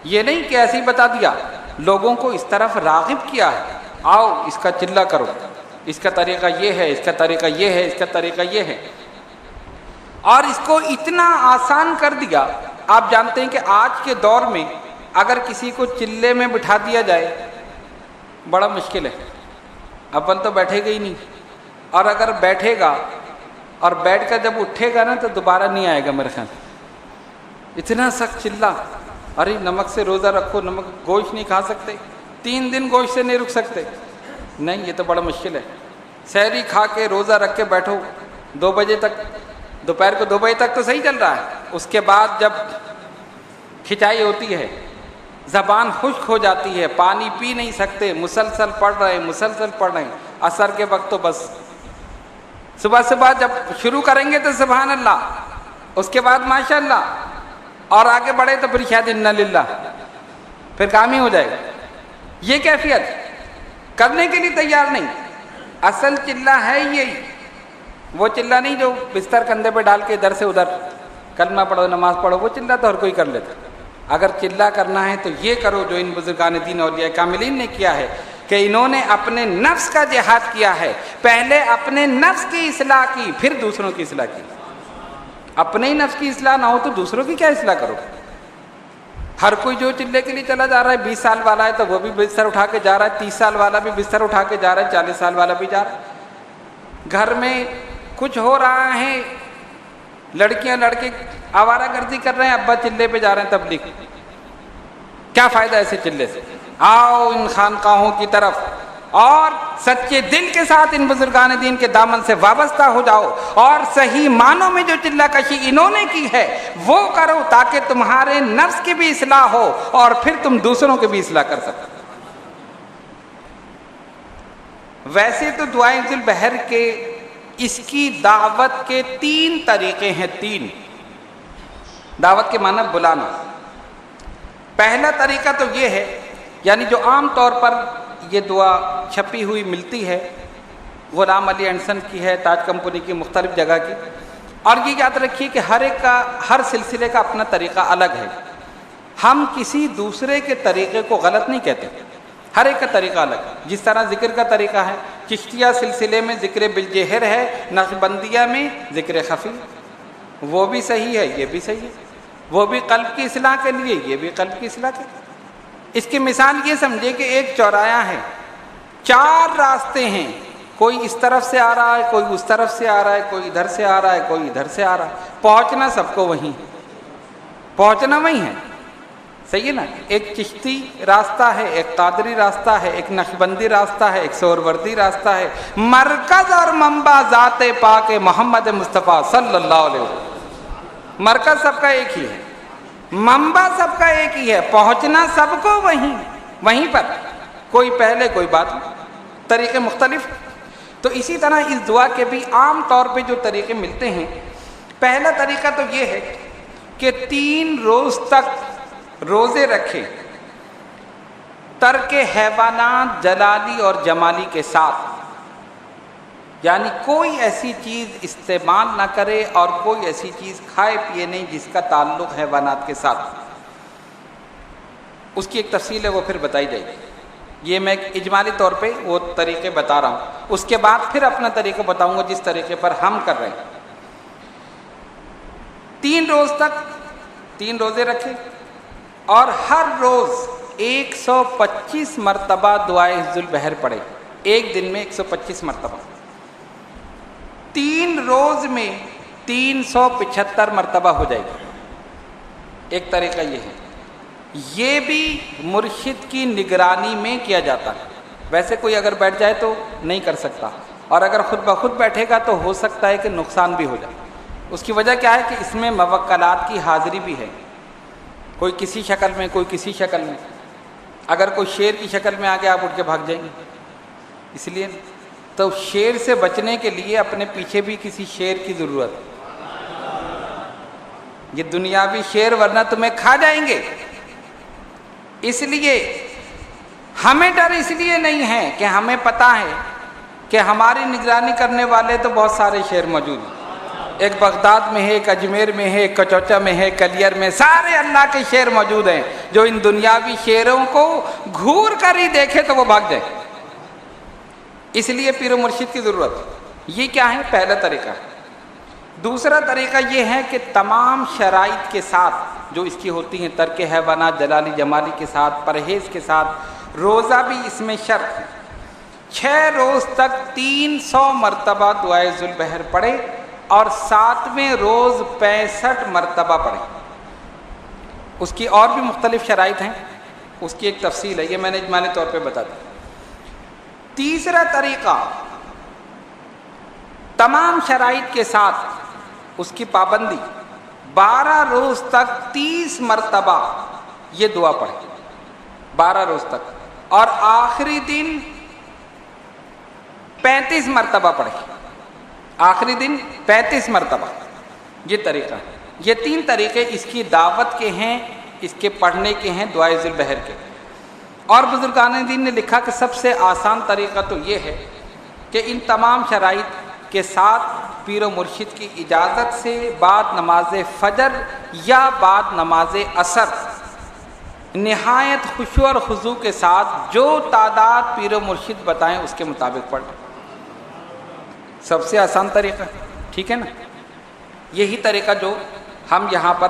یہ نہیں کہ ایسے ہی بتا دیا، لوگوں کو اس طرف راغب کیا ہے، آؤ اس کا چلہ کرو، اس کا طریقہ یہ ہے، اس کا طریقہ یہ ہے، اس کا طریقہ یہ ہے، اور اس کو اتنا آسان کر دیا۔ آپ جانتے ہیں کہ آج کے دور میں اگر کسی کو چلے میں بٹھا دیا جائے بڑا مشکل ہے، اول تو بیٹھے گا ہی نہیں، اور اگر بیٹھے گا اور بیٹھ کر جب اٹھے گا نا تو دوبارہ نہیں آئے گا میرے خیال۔ اتنا سخت چلہ، ارے نمک سے روزہ رکھو، نمک گوشت نہیں کھا سکتے، 3 دن گوشت سے نہیں رک سکتے، نہیں یہ تو بڑا مشکل ہے۔ سحری کھا کے روزہ رکھ کے بیٹھو 2 بجے تک، دوپہر کو 2 بجے تک تو صحیح چل رہا ہے، اس کے بعد جب کھچائی ہوتی ہے، زبان خشک ہو جاتی ہے، پانی پی نہیں سکتے، مسلسل پڑھ رہے ہیں، عصر کے وقت تو بس صبح جب شروع کریں گے تو سبحان اللہ، اس کے بعد ماشاء اللہ، اور آگے بڑھے تو پھر شاید انا للہ، پھر کام ہی ہو جائے گا۔ یہ کیفیت کرنے کے لیے تیار نہیں۔ اصل چلہ ہے یہی، وہ چلہ نہیں جو بستر کندھے پہ ڈال کے ادھر سے ادھر کلمہ پڑھو نماز پڑھو، وہ چلہ تو ہر کوئی کر لیتا۔ اگر چلہ کرنا ہے تو یہ کرو جو ان بزرگان دین اولیاء کاملین نے کیا ہے، کہ انہوں نے اپنے نفس کا جہاد کیا ہے، پہلے اپنے نفس کی اصلاح کی، پھر دوسروں کی اصلاح کی۔ اپنے ہی نفس کی اصلاح نہ ہو تو دوسروں کی کیا اصلاح کرو؟ ہر کوئی جو چلے کے لیے چلا جا رہا ہے، 20 سال والا ہے تو وہ بھی بستر اٹھا کے جا رہا ہے، 30 سال والا بھی بستر اٹھا کے جا رہا ہے، 40 سال والا بھی جا رہا ہے۔ گھر میں کچھ ہو رہا ہے، لڑکیاں لڑکے آوارہ گردی کر رہے ہیں، ابا چلے پہ جا رہے ہیں تبلیغ، کیا فائدہ ایسے چلے سے؟ آؤ ان خانقاہوں کی طرف اور سچے دل کے ساتھ ان بزرگان دین کے دامن سے وابستہ ہو جاؤ، اور صحیح معنوں میں جو چلہ کشی انہوں نے کی ہے وہ کرو، تاکہ تمہارے نفس کی بھی اصلاح ہو اور پھر تم دوسروں کی بھی اصلاح کر سکو۔ ویسے تو دعائے عز البحر کے اس کی دعوت کے 3 طریقے ہیں۔ 3 دعوت کے معنی بلانا۔ پہلا طریقہ تو یہ ہے، یعنی جو عام طور پر یہ دعا چھپی ہوئی ملتی ہے، غلام علی اینڈسن کی ہے، تاج کمپنی کی، مختلف جگہ کی، اور یہ یاد رکھیے کہ ہر سلسلے کا اپنا طریقہ الگ ہے۔ ہم کسی دوسرے کے طریقے کو غلط نہیں کہتے، ہر ایک کا طریقہ الگ ہے۔ جس طرح ذکر کا طریقہ ہے، چشتیہ سلسلے میں ذکر بالجہر ہے، نقشبندیہ میں ذکر خفی، وہ بھی صحیح ہے، یہ بھی صحیح ہے، وہ بھی قلب کی اصلاح کے لیے، یہ بھی قلب کی اصلاح کے لیے۔ اس کی مثال یہ سمجھے کہ ایک چورایا ہے، 4 راستے ہیں، کوئی اس طرف سے آ رہا ہے، کوئی اس طرف سے آ رہا ہے، کوئی ادھر سے آ رہا ہے، کوئی ادھر سے آ رہا ہے، پہنچنا سب کو وہیں، پہنچنا وہیں ہے، صحیح ہے نا؟ ایک چشتی راستہ ہے، ایک قادری راستہ ہے، ایک نقشبندی راستہ ہے، ایک سہروردی راستہ ہے، مرکز اور منبع ذات پاک محمد مصطفیٰ صلی اللہ علیہ وسلم۔ مرکز سب کا ایک ہی ہے، منبع سب کا ایک ہی ہے، پہنچنا سب کو وہیں پر، کوئی پہلے کوئی بعد، طریقے مختلف۔ تو اسی طرح اس دعا کے بھی عام طور پہ جو طریقے ملتے ہیں، پہلا طریقہ تو یہ ہے کہ 3 روز تک روزے رکھے، ترک حیوانات جلالی اور جمالی کے ساتھ، یعنی کوئی ایسی چیز استعمال نہ کرے اور کوئی ایسی چیز کھائے پیے نہیں جس کا تعلق حیوانات کے ساتھ۔ اس کی ایک تفصیل ہے، وہ پھر بتائی جائے گی۔ یہ میں ایک اجمالی طور پہ وہ طریقے بتا رہا ہوں، اس کے بعد پھر اپنا طریقہ بتاؤں گا جس طریقے پر ہم کر رہے ہیں۔ 3 روز تک 3 روزے رکھے اور ہر روز 125 مرتبہ دعائے حفظ البحر پڑھے، ایک دن میں 125 مرتبہ، 3 روز میں 375 مرتبہ ہو جائے گا۔ ایک طریقہ یہ ہے، یہ بھی مرشد کی نگرانی میں کیا جاتا ہے، ویسے کوئی اگر بیٹھ جائے تو نہیں کر سکتا، اور اگر خود بخود بیٹھے گا تو ہو سکتا ہے کہ نقصان بھی ہو جائے۔ اس کی وجہ کیا ہے کہ اس میں موکلات کی حاضری بھی ہے، کوئی کسی شکل میں، کوئی کسی شکل میں۔ اگر کوئی شیر کی شکل میں آ کے آپ اٹھ کے بھاگ جائیں گے، اس لیے تو شیر سے بچنے کے لیے اپنے پیچھے بھی کسی شیر کی ضرورت ہے، یہ دنیاوی شیر ورنہ تمہیں کھا جائیں گے۔ اس لیے ہمیں ڈر اس لیے نہیں ہے کہ ہمیں پتہ ہے کہ ہماری نگرانی کرنے والے تو بہت سارے شیر موجود ہیں، ایک بغداد میں ہے، ایک اجمیر میں ہے، ایک کچوچا میں ہے، کلیر میں، سارے اللہ کے شیر موجود ہیں، جو ان دنیاوی شیروں کو گھور کر ہی دیکھے تو وہ بھاگ جائے۔ اس لیے پیر و مرشد کی ضرورت ہے۔ یہ کیا ہے؟ پہلا طریقہ ہے۔ دوسرا طریقہ یہ ہے کہ تمام شرائط کے ساتھ جو اس کی ہوتی ہیں، ترک حیوانات جلالی جمالی کے ساتھ، پرہیز کے ساتھ، روزہ بھی اس میں شرط ہے، 6 روز تک 300 مرتبہ دعائے ذوالبحر پڑھے اور 7ویں روز 65 مرتبہ پڑھے۔ اس کی اور بھی مختلف شرائط ہیں، اس کی ایک تفصیل ہے، یہ میں نے اجمالی طور پہ بتا دیا۔ تیسرا طریقہ، تمام شرائط کے ساتھ اس کی پابندی، 12 روز تک 30 مرتبہ یہ دعا پڑھے، 12 روز تک، اور آخری دن 35 مرتبہ پڑھے، آخری دن 35 مرتبہ۔ یہ طریقہ، یہ 3 طریقے اس کی دعوت کے ہیں، اس کے پڑھنے کے ہیں، دعائے ذوالبحر کے۔ اور بزرگان دین نے لکھا کہ سب سے آسان طریقہ تو یہ ہے کہ ان تمام شرائط کے ساتھ پیر و مرشد کی اجازت سے بعد نماز فجر یا بعد نماز عصر نہایت خشوع اور خضوع کے ساتھ جو تعداد پیر و مرشد بتائیں اس کے مطابق پڑھ لیں۔ سب سے آسان طریقہ، ٹھیک ہے نا؟ یہی طریقہ جو ہم یہاں پر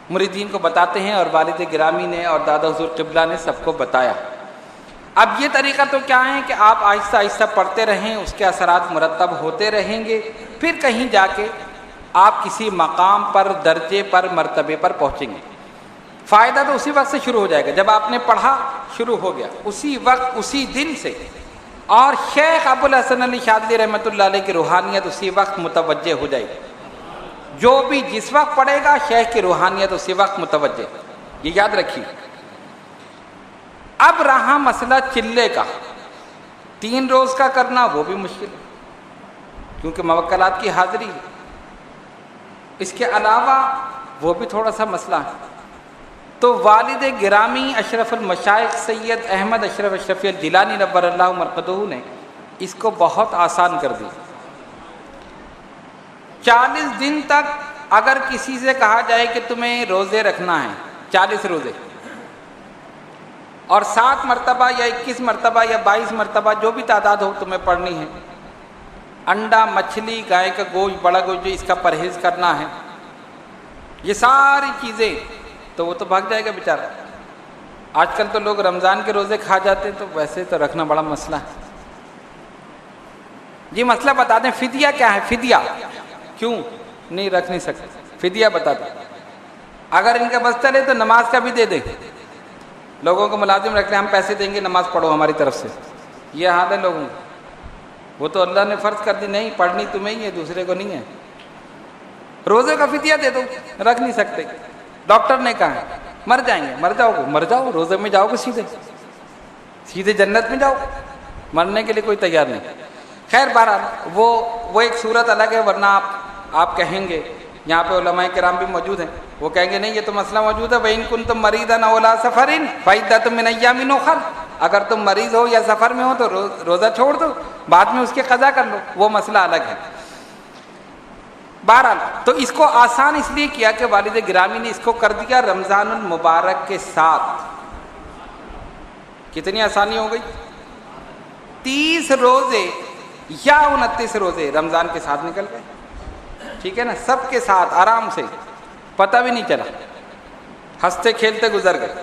مریدین کو بتاتے ہیں، اور والد گرامی نے اور دادا حضور قبلہ نے سب کو بتایا۔ اب یہ طریقہ تو کیا ہے کہ آپ آہستہ آہستہ پڑھتے رہیں، اس کے اثرات مرتب ہوتے رہیں گے، پھر کہیں جا کے آپ کسی مقام پر، درجے پر، مرتبے پر پہنچیں گے۔ فائدہ تو اسی وقت سے شروع ہو جائے گا جب آپ نے پڑھا، شروع ہو گیا اسی وقت، اسی دن سے، اور شیخ ابو الحسن علی شاذلی رحمۃ اللہ علیہ کی روحانیت اسی وقت متوجہ ہو جائے گی۔ جو بھی جس وقت پڑھے گا، شیخ کی روحانیت اسی وقت متوجہ، یہ یاد رکھیے۔ اب رہا مسئلہ چلے کا، 3 روز کا کرنا وہ بھی مشکل ہے کیونکہ موکلات کی حاضری ہے۔ اس کے علاوہ وہ بھی تھوڑا سا مسئلہ ہے۔ تو والد گرامی اشرف المشائخ سید احمد اشرف اشرفی الجیلانی نور اللہ مرقدہ نے اس کو بہت آسان کر دی۔ 40 دن تک اگر کسی سے کہا جائے کہ تمہیں روزے رکھنا ہے، 40 روزے، اور 7 مرتبہ یا 21 مرتبہ یا 22 مرتبہ جو بھی تعداد ہو تمہیں پڑھنی ہے، انڈا، مچھلی، گائے کا گوشت، بڑا گوشت جو اس کا پرہیز کرنا ہے، یہ ساری چیزیں، تو وہ تو بھاگ جائے گا بیچارہ۔ آج کل تو لوگ رمضان کے روزے کھا جاتے ہیں، تو ویسے تو رکھنا بڑا مسئلہ ہے۔ یہ مسئلہ بتا دیں، فدیہ کیا ہے؟ فدیہ کیوں نہیں رکھ نہیں سکتے؟ فدیہ بتا دیں۔ اگر ان کا بس چلے تو نماز کا بھی دے دیں، لوگوں کو ملازم رکھ لیں، ہم پیسے دیں گے نماز پڑھو ہماری طرف سے، یہ حال ہے لوگوں کا۔ وہ تو اللہ نے فرض کر دی، نہیں پڑھنی تمہیں ہی ہے، دوسرے کو نہیں ہے۔ روزے کا فدیہ دے دو، رکھ نہیں سکتے، ڈاکٹر نے کہا ہے مر جائیں گے، مر جاؤ گے، مر جاؤ، روزے میں جاؤ گے، سیدھے جنت میں جاؤ، مرنے کے لیے کوئی تیار نہیں۔ خیر بہرحال وہ ایک صورت الگ ہے، ورنہ آپ کہیں گے، یہاں پہ علماء کرام بھی موجود ہیں، وہ کہیں گے نہیں یہ تو مسئلہ موجود ہے، وَإِن كُنتُم مَرِيضًا أَوْ عَلَىٰ سَفَرٍ فَعِدَّةٌ مِّنْ أَيَّامٍ أُخَرَ، اگر تم مریض ہو یا سفر میں ہو تو روزہ چھوڑ دو، بعد میں اس کے قضا کر لو، وہ مسئلہ الگ ہے۔ بہرحال تو اس کو آسان اس لیے کیا کہ والد گرامی نے اس کو کر دیا رمضان المبارک کے ساتھ۔ کتنی آسانی ہو گئی؟ 30 روزے یا 29 روزے رمضان کے ساتھ نکل گئے، ٹھیک ہے نا، سب کے ساتھ آرام سے، پتہ بھی نہیں چلا، ہنستے کھیلتے گزر گئے۔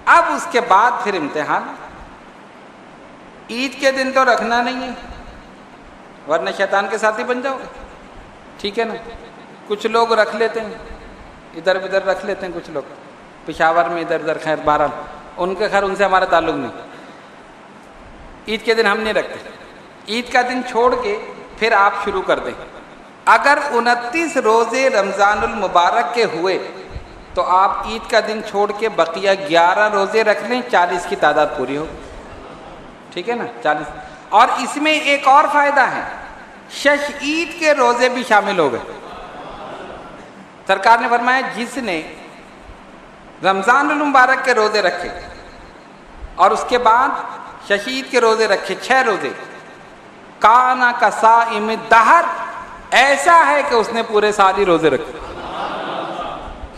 اب اس کے بعد پھر امتحان، عید کے دن تو رکھنا نہیں ہے ورنہ شیطان کے ساتھی بن جاؤ گے، ٹھیک ہے نا۔ کچھ لوگ رکھ لیتے ہیں، ادھر ادھر رکھ لیتے ہیں، کچھ لوگ پشاور میں ادھر ادھر، خیر بہرحال ان کے، خیر ان سے ہمارا تعلق نہیں۔ عید کے دن ہم نہیں رکھتے، عید کا دن چھوڑ کے پھر آپ شروع کر دیں۔ اگر 29 روزے رمضان المبارک کے ہوئے تو آپ عید کا دن چھوڑ کے بقیہ 11 روزے رکھ لیں، 40 کی تعداد پوری ہو، ٹھیک ہے نا، 40۔ اور اس میں ایک اور فائدہ ہے، شش عید کے روزے بھی شامل ہو گئے۔ سرکار نے فرمایا جس نے رمضان المبارک کے روزے رکھے اور اس کے بعد شش عید کے روزے رکھے، 6 روزے، کانا کا صائم الدہر، ایسا ہے کہ اس نے پورے سال ہی روزے رکھے۔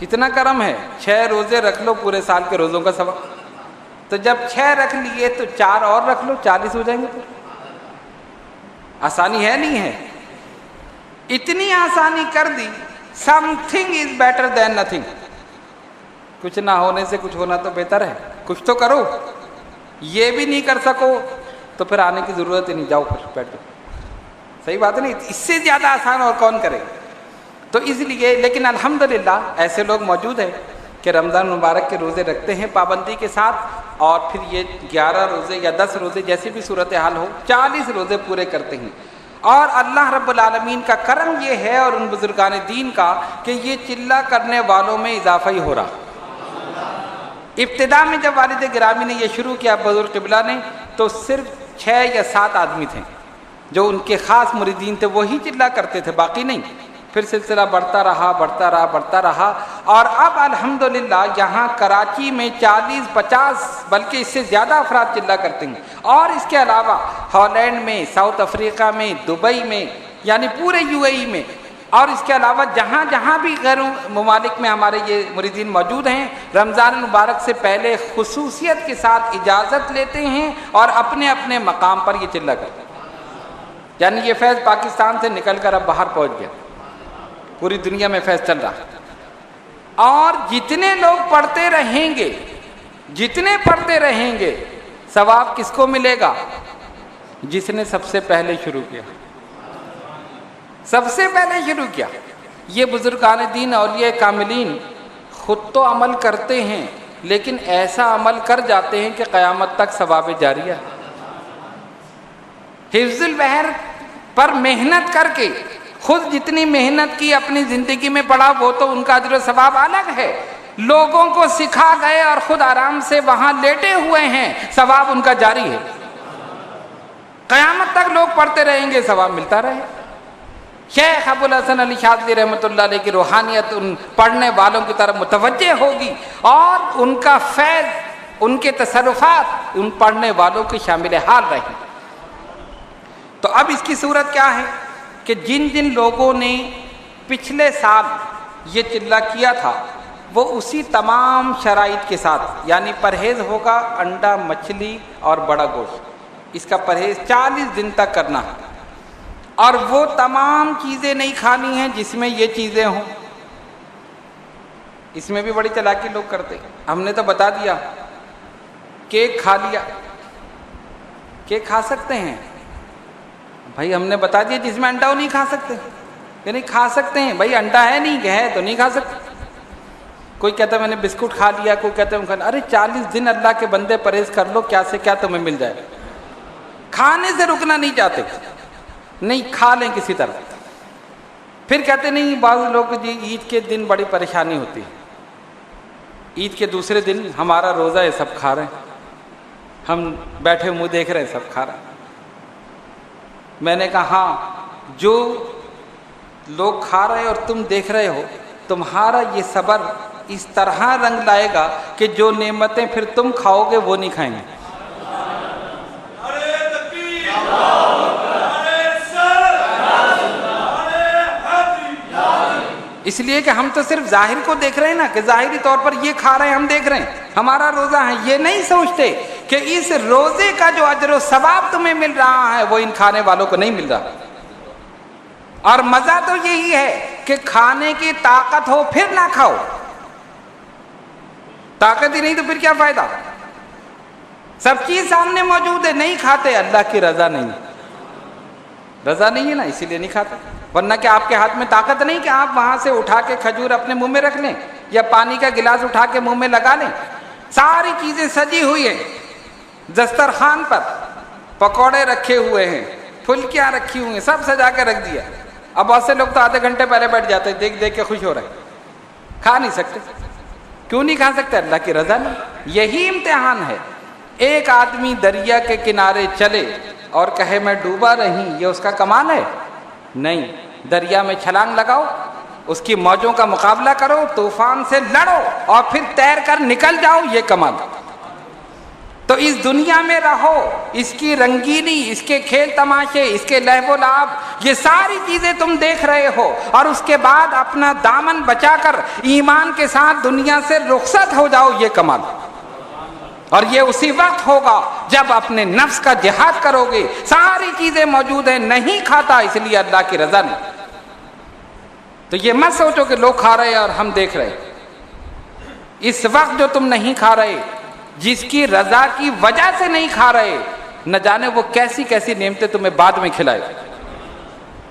کتنا کرم ہے، 6 روزے رکھ لو پورے سال کے روزوں کا ثواب۔ تو جب 6 رکھ لیے تو 4 اور رکھ لو، 40 ہو جائیں گے۔ آسانی ہے نہیں ہے؟ اتنی آسانی کر دی، something is better than nothing, کچھ نہ ہونے سے کچھ ہونا تو بہتر ہے، کچھ تو کرو۔ یہ بھی نہیں کر سکو تو پھر آنے کی ضرورت ہی نہیں، جاؤ پھر بیٹھو، صحیح بات ہے نہیں؟ اس سے زیادہ آسان اور کون کرے؟ تو اس لیے، لیکن الحمدللہ ایسے لوگ موجود ہیں کہ رمضان مبارک کے روزے رکھتے ہیں پابندی کے ساتھ، اور پھر یہ 11 روزے یا 10 روزے جیسی بھی صورتحال ہو، 40 روزے پورے کرتے ہیں۔ اور اللہ رب العالمین کا کرم یہ ہے اور ان بزرگان دین کا کہ یہ چلہ کرنے والوں میں اضافہ ہی ہو رہا۔ ابتدا میں جب والد گرامی نے یہ شروع کیا بزرگ قبلہ نے، تو صرف 6 یا 7 آدمی تھے جو ان کے خاص مریدین تھے، وہی چلہ کرتے تھے، باقی نہیں۔ پھر سلسلہ بڑھتا رہا، اور اب الحمدللہ یہاں کراچی میں 40-50 بلکہ اس سے زیادہ افراد چلہ کرتے ہیں، اور اس کے علاوہ ہالینڈ میں، ساؤتھ افریقہ میں، دبئی میں، یعنی پورے UAE میں، اور اس کے علاوہ جہاں جہاں بھی غیر ممالک میں ہمارے یہ مریدین موجود ہیں، رمضان المبارک سے پہلے خصوصیت کے ساتھ اجازت لیتے ہیں اور اپنے اپنے مقام پر یہ چلہ کرتے ہیں۔ یعنی یہ فیض پاکستان سے نکل کر اب باہر پہنچ گیا، پوری دنیا میں فیض چل رہا۔ اور جتنے لوگ پڑھتے رہیں گے ثواب کس کو ملے گا؟ جس نے سب سے پہلے شروع کیا، یہ بزرگان دین اولیاء کاملین خود تو عمل کرتے ہیں، لیکن ایسا عمل کر جاتے ہیں کہ قیامت تک ثواب جاریہ۔ حفظ البحر پر محنت کر کے خود جتنی محنت کی اپنی زندگی میں پڑھا، وہ تو ان کا اجر و ثواب الگ ہے، لوگوں کو سکھا گئے اور خود آرام سے وہاں لیٹے ہوئے ہیں، ثواب ان کا جاری ہے، قیامت تک لوگ پڑھتے رہیں گے، ثواب ملتا رہے۔ شیخ ابو الحسن علی شاذلی رحمۃ اللہ علیہ کی روحانیت ان پڑھنے والوں کی طرف متوجہ ہوگی، اور ان کا فیض، ان کے تصرفات ان پڑھنے والوں کی شامل حال رہے۔ تو اب اس کی صورت کیا ہے کہ جن جن لوگوں نے پچھلے سال یہ چلہ کیا تھا، وہ اسی تمام شرائط کے ساتھ، یعنی پرہیز ہوگا انڈا، مچھلی اور بڑا گوشت، اس کا پرہیز 40 دن تک کرنا ہے، اور وہ تمام چیزیں نہیں کھانی ہیں جس میں یہ چیزیں ہوں۔ اس میں بھی بڑی چالاکی لوگ کرتے ہیں۔ ہم نے تو بتا دیا، کیک کھا لیا، کیک کھا سکتے ہیں بھائی، ہم نے بتا دیا جس میں انڈا وہ نہیں کھا سکتے، کہ نہیں کھا سکتے ہیں بھائی، انڈا ہے نہیں کہ ہے تو نہیں کھا سکتے، کوئی کہتا ہے میں نے بسکٹ کھا لیا، کوئی کہتا ہے ارے 40 دن اللہ کے بندے پرہیز کر لو، کیا سے کیا تمہیں مل جائے. کھانے سے رکنا نہیں چاہتے، نہیں کھا لیں کسی طرح. پھر کہتے نہیں بعض لوگ جی عید کے دن بڑی پریشانی ہوتی ہے، عید کے دوسرے دن ہمارا روزہ ہے، سب کھا رہے ہیں، ہم بیٹھے منہ دیکھ رہے ہیں، سب کھا رہے ہیں. میں نے کہا ہاں، جو لوگ کھا رہے اور تم دیکھ رہے ہو، تمہارا یہ صبر اس طرح رنگ لائے گا کہ جو نعمتیں پھر تم کھاؤ گے وہ نہیں کھائیں گے. اس لیے کہ ہم تو صرف ظاہر کو دیکھ رہے ہیں نا، کہ ظاہری طور پر یہ کھا رہے ہیں، ہم دیکھ رہے ہیں ہمارا روزہ ہے. یہ نہیں سوچتے کہ اس روزے کا جو اجر و ثواب تمہیں مل رہا ہے وہ ان کھانے والوں کو نہیں مل رہا. اور مزہ تو یہی ہے کہ کھانے کی طاقت ہو پھر نہ کھاؤ، طاقت ہی نہیں تو پھر کیا فائدہ. سب چیز سامنے موجود ہے، نہیں کھاتے، اللہ کی رضا نہیں ہے نا، اسی لیے نہیں کھاتے. ورنہ کہ آپ کے ہاتھ میں طاقت نہیں کہ آپ وہاں سے اٹھا کے کھجور اپنے منہ میں رکھ لیں یا پانی کا گلاس اٹھا کے منہ میں لگا لیں. ساری چیزیں سجی ہوئی ہیں دسترخوان پر، پکوڑے رکھے ہوئے ہیں، پھلکیاں رکھی ہوئی ہیں، سب سجا کے رکھ دیا. اب بہت سے لوگ تو آدھے گھنٹے پہلے بیٹھ جاتے ہیں، دیکھ دیکھ کے خوش ہو رہے ہیں. کھا نہیں سکتے. کیوں نہیں کھا سکتے؟ اللہ کی رضا نہیں. یہی امتحان ہے. ایک آدمی دریا کے کنارے چلے اور کہے میں ڈوبا نہیں، یہ اس کا کمال ہے؟ نہیں. دریا میں چھلانگ لگاؤ، اس کی موجوں کا مقابلہ کرو، طوفان سے لڑو اور پھر تیر کر نکل جاؤ، یہ کمال. تو اس دنیا میں رہو، اس کی رنگینی، اس کے کھیل تماشے، اس کے لہو و لعب، یہ ساری چیزیں تم دیکھ رہے ہو، اور اس کے بعد اپنا دامن بچا کر ایمان کے ساتھ دنیا سے رخصت ہو جاؤ، یہ کمال. اور یہ اسی وقت ہوگا جب اپنے نفس کا جہاد کرو گے. ساری چیزیں موجود ہیں، نہیں کھاتا اس لیے اللہ کی رضا نہیں. تو یہ مت سوچو کہ لوگ کھا رہے ہیں اور ہم دیکھ رہے ہیں. اس وقت جو تم نہیں کھا رہے، جس کی رضا کی وجہ سے نہیں کھا رہے، نہ جانے وہ کیسی کیسی نعمتیں تمہیں بعد میں کھلائے.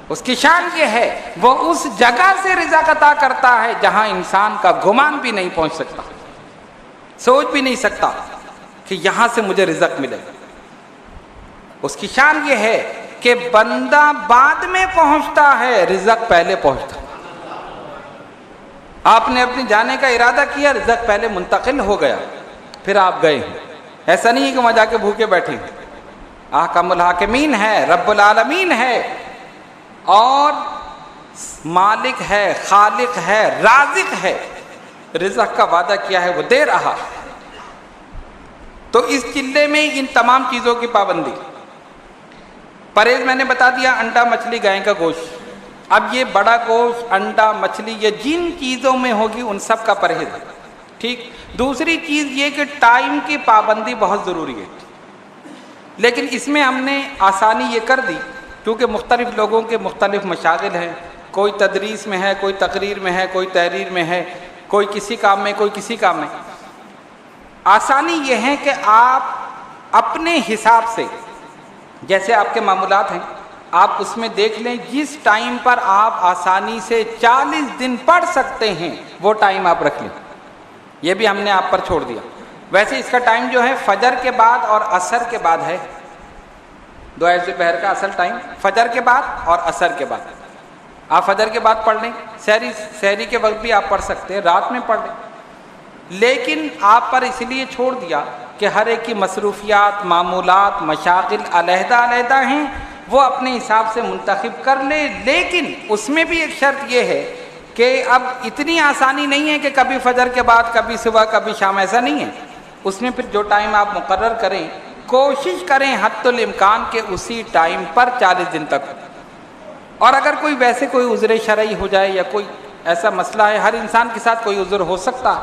اس کی شان یہ ہے وہ اس جگہ سے رزق عطا کرتا ہے جہاں انسان کا گمان بھی نہیں پہنچ سکتا، سوچ بھی نہیں سکتا کہ یہاں سے مجھے رزق ملے. اس کی شان یہ ہے کہ بندہ بعد میں پہنچتا ہے، رزق پہلے پہنچتا. آپ نے اپنے جانے کا ارادہ کیا، رزق پہلے منتقل ہو گیا، پھر آپ گئے. ایسا نہیں ہے کہ وہاں جا کے بھوکے بیٹھے. احکم الحاکمین ہے، رب العالمین ہے، اور مالک ہے، خالق ہے، رازق ہے. رزق کا وعدہ کیا ہے وہ دے رہا. تو اس چلے میں ان تمام چیزوں کی پابندی. پرہیز میں نے بتا دیا، انڈا، مچھلی، گائے کا گوشت. اب یہ بڑا گوشت، انڈا، مچھلی، یہ جن چیزوں میں ہوگی ان سب کا پرہیز ہے. ٹھیک. دوسری چیز یہ کہ ٹائم کی پابندی بہت ضروری ہے. لیکن اس میں ہم نے آسانی یہ کر دی کیونکہ مختلف لوگوں کے مختلف مشاغل ہیں. کوئی تدریس میں ہے، کوئی تقریر میں ہے، کوئی تحریر میں ہے، کوئی کسی کام میں، کوئی کسی کام میں. آسانی یہ ہے کہ آپ اپنے حساب سے، جیسے آپ کے معمولات ہیں، آپ اس میں دیکھ لیں جس ٹائم پر آپ آسانی سے 40 دن پڑھ سکتے ہیں وہ ٹائم آپ رکھ لیں. یہ بھی ہم نے آپ پر چھوڑ دیا. ویسے اس کا ٹائم جو ہے فجر کے بعد اور عصر کے بعد ہے. دوپہر سے پہر کا اصل ٹائم فجر کے بعد اور عصر کے بعد. آپ فجر کے بعد پڑھ لیں، سحری کے وقت بھی آپ پڑھ سکتے ہیں، رات میں پڑھ لیں. لیکن آپ پر اس لیے چھوڑ دیا کہ ہر ایک کی مصروفیات، معمولات، مشاغل علیحدہ علیحدہ ہیں، وہ اپنے حساب سے منتخب کر لے. لیکن اس میں بھی ایک شرط یہ ہے کہ اب اتنی آسانی نہیں ہے کہ کبھی فجر کے بعد، کبھی صبح، کبھی شام، ایسا نہیں ہے. اس میں پھر جو ٹائم آپ مقرر کریں، کوشش کریں حتی الامکان کے اسی ٹائم پر 40 دن تک. اور اگر کوئی ویسے کوئی عذر شرعی ہو جائے یا کوئی ایسا مسئلہ ہے، ہر انسان کے ساتھ کوئی عذر ہو سکتا،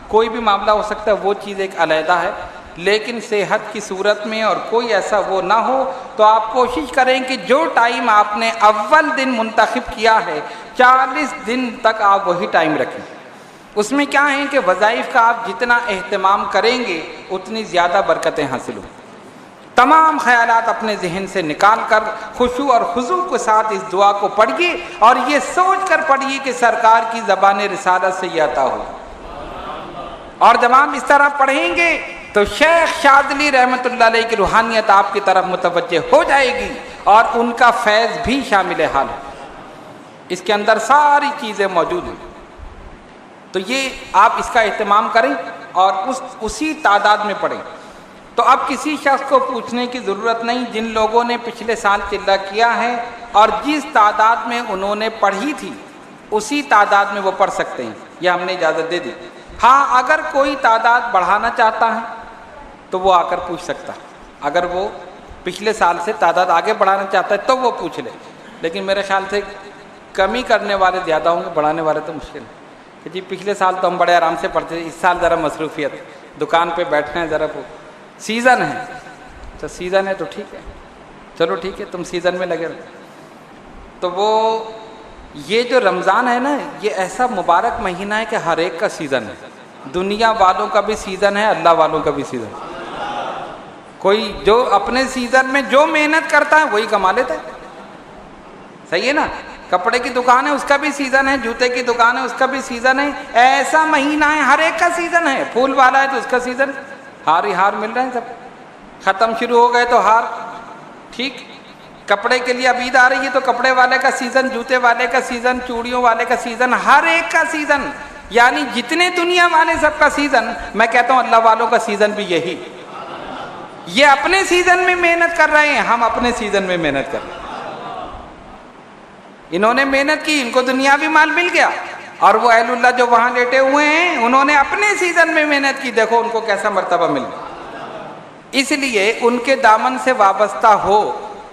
کوئی بھی معاملہ ہو سکتا ہے، وہ چیز ایک علیحدہ ہے. لیکن صحت کی صورت میں اور کوئی ایسا وہ نہ ہو تو آپ کوشش کریں کہ جو ٹائم آپ نے اول دن منتخب کیا ہے 40 دن تک آپ وہی ٹائم رکھیں. اس میں کیا ہے کہ وظائف کا آپ جتنا اہتمام کریں گے اتنی زیادہ برکتیں حاصل ہوں. تمام خیالات اپنے ذہن سے نکال کر خشوع اور خضوع کے ساتھ اس دعا کو پڑھیے اور یہ سوچ کر پڑھیے کہ سرکار کی زبان رسالت سے یہ عطا ہو. اور جب آپ اس طرح پڑھیں گے تو شیخ شاذلی رحمۃ اللہ علیہ کی روحانیت آپ کی طرف متوجہ ہو جائے گی اور ان کا فیض بھی شامل حال ہے، اس کے اندر ساری چیزیں موجود ہیں۔ تو یہ آپ اس کا اہتمام کریں اور اسی تعداد میں پڑھیں۔ تو اب کسی شخص کو پوچھنے کی ضرورت نہیں، جن لوگوں نے پچھلے سال چلہ کیا ہے اور جس تعداد میں انہوں نے پڑھی تھی اسی تعداد میں وہ پڑھ سکتے ہیں، یہ ہم نے اجازت دے دی۔ ہاں اگر کوئی تعداد بڑھانا چاہتا ہے تو وہ آ کر پوچھ سکتا ہے، اگر وہ پچھلے سال سے تعداد آگے بڑھانا چاہتا ہے تو وہ پوچھ لے، لیکن میرے خیال سے کمی کرنے والے زیادہ ہوں گے، بڑھانے والے تو مشکل ہے کہ جی پچھلے سال تو ہم بڑے آرام سے پڑھتے تھے، اس سال ذرا مصروفیت، دکان پہ بیٹھنا ہے، ذرا وہ سیزن ہے، تو سیزن ہے تو ٹھیک ہے، چلو ٹھیک ہے تم سیزن میں لگے رہو۔ تو وہ یہ جو رمضان ہے نا، یہ ایسا مبارک مہینہ ہے کہ ہر ایک کا سیزن ہے، دنیا والوں کا بھی سیزن ہے، اللہ والوں کا بھی سیزن ہے۔ کوئی جو اپنے سیزن میں جو محنت کرتا ہے وہی کما لیتا ہے، صحیح ہے نا؟ کپڑے کی دکان ہے اس کا بھی سیزن ہے، جوتے کی دکان ہے اس کا بھی سیزن ہے، ایسا مہینہ ہے ہر ایک کا سیزن ہے۔ پھول والا ہے تو اس کا سیزن، ہار ہی ہار مل رہے ہیں سب، ختم شروع ہو گئے تو ہار، ٹھیک۔ کپڑے کے لیے اب عید آ رہی ہے تو کپڑے والے کا سیزن، جوتے والے کا سیزن، چوڑیوں والے کا سیزن، ہر ایک کا سیزن، یعنی جتنے دنیا والے سب کا سیزن، میں کہتا ہوں اللہ والوں کا سیزن بھی یہی۔ یہ اپنے سیزن میں محنت کر رہے ہیں، ہم اپنے سیزن میں محنت کر رہے ہیں۔ انہوں نے محنت کی، ان کو دنیاوی مال مل گیا، اور وہ اہل اللہ جو وہاں لیٹے ہوئے ہیں انہوں نے اپنے سیزن میں محنت کی، دیکھو ان کو کیسا مرتبہ مل گیا۔ اس لیے ان کے دامن سے وابستہ ہو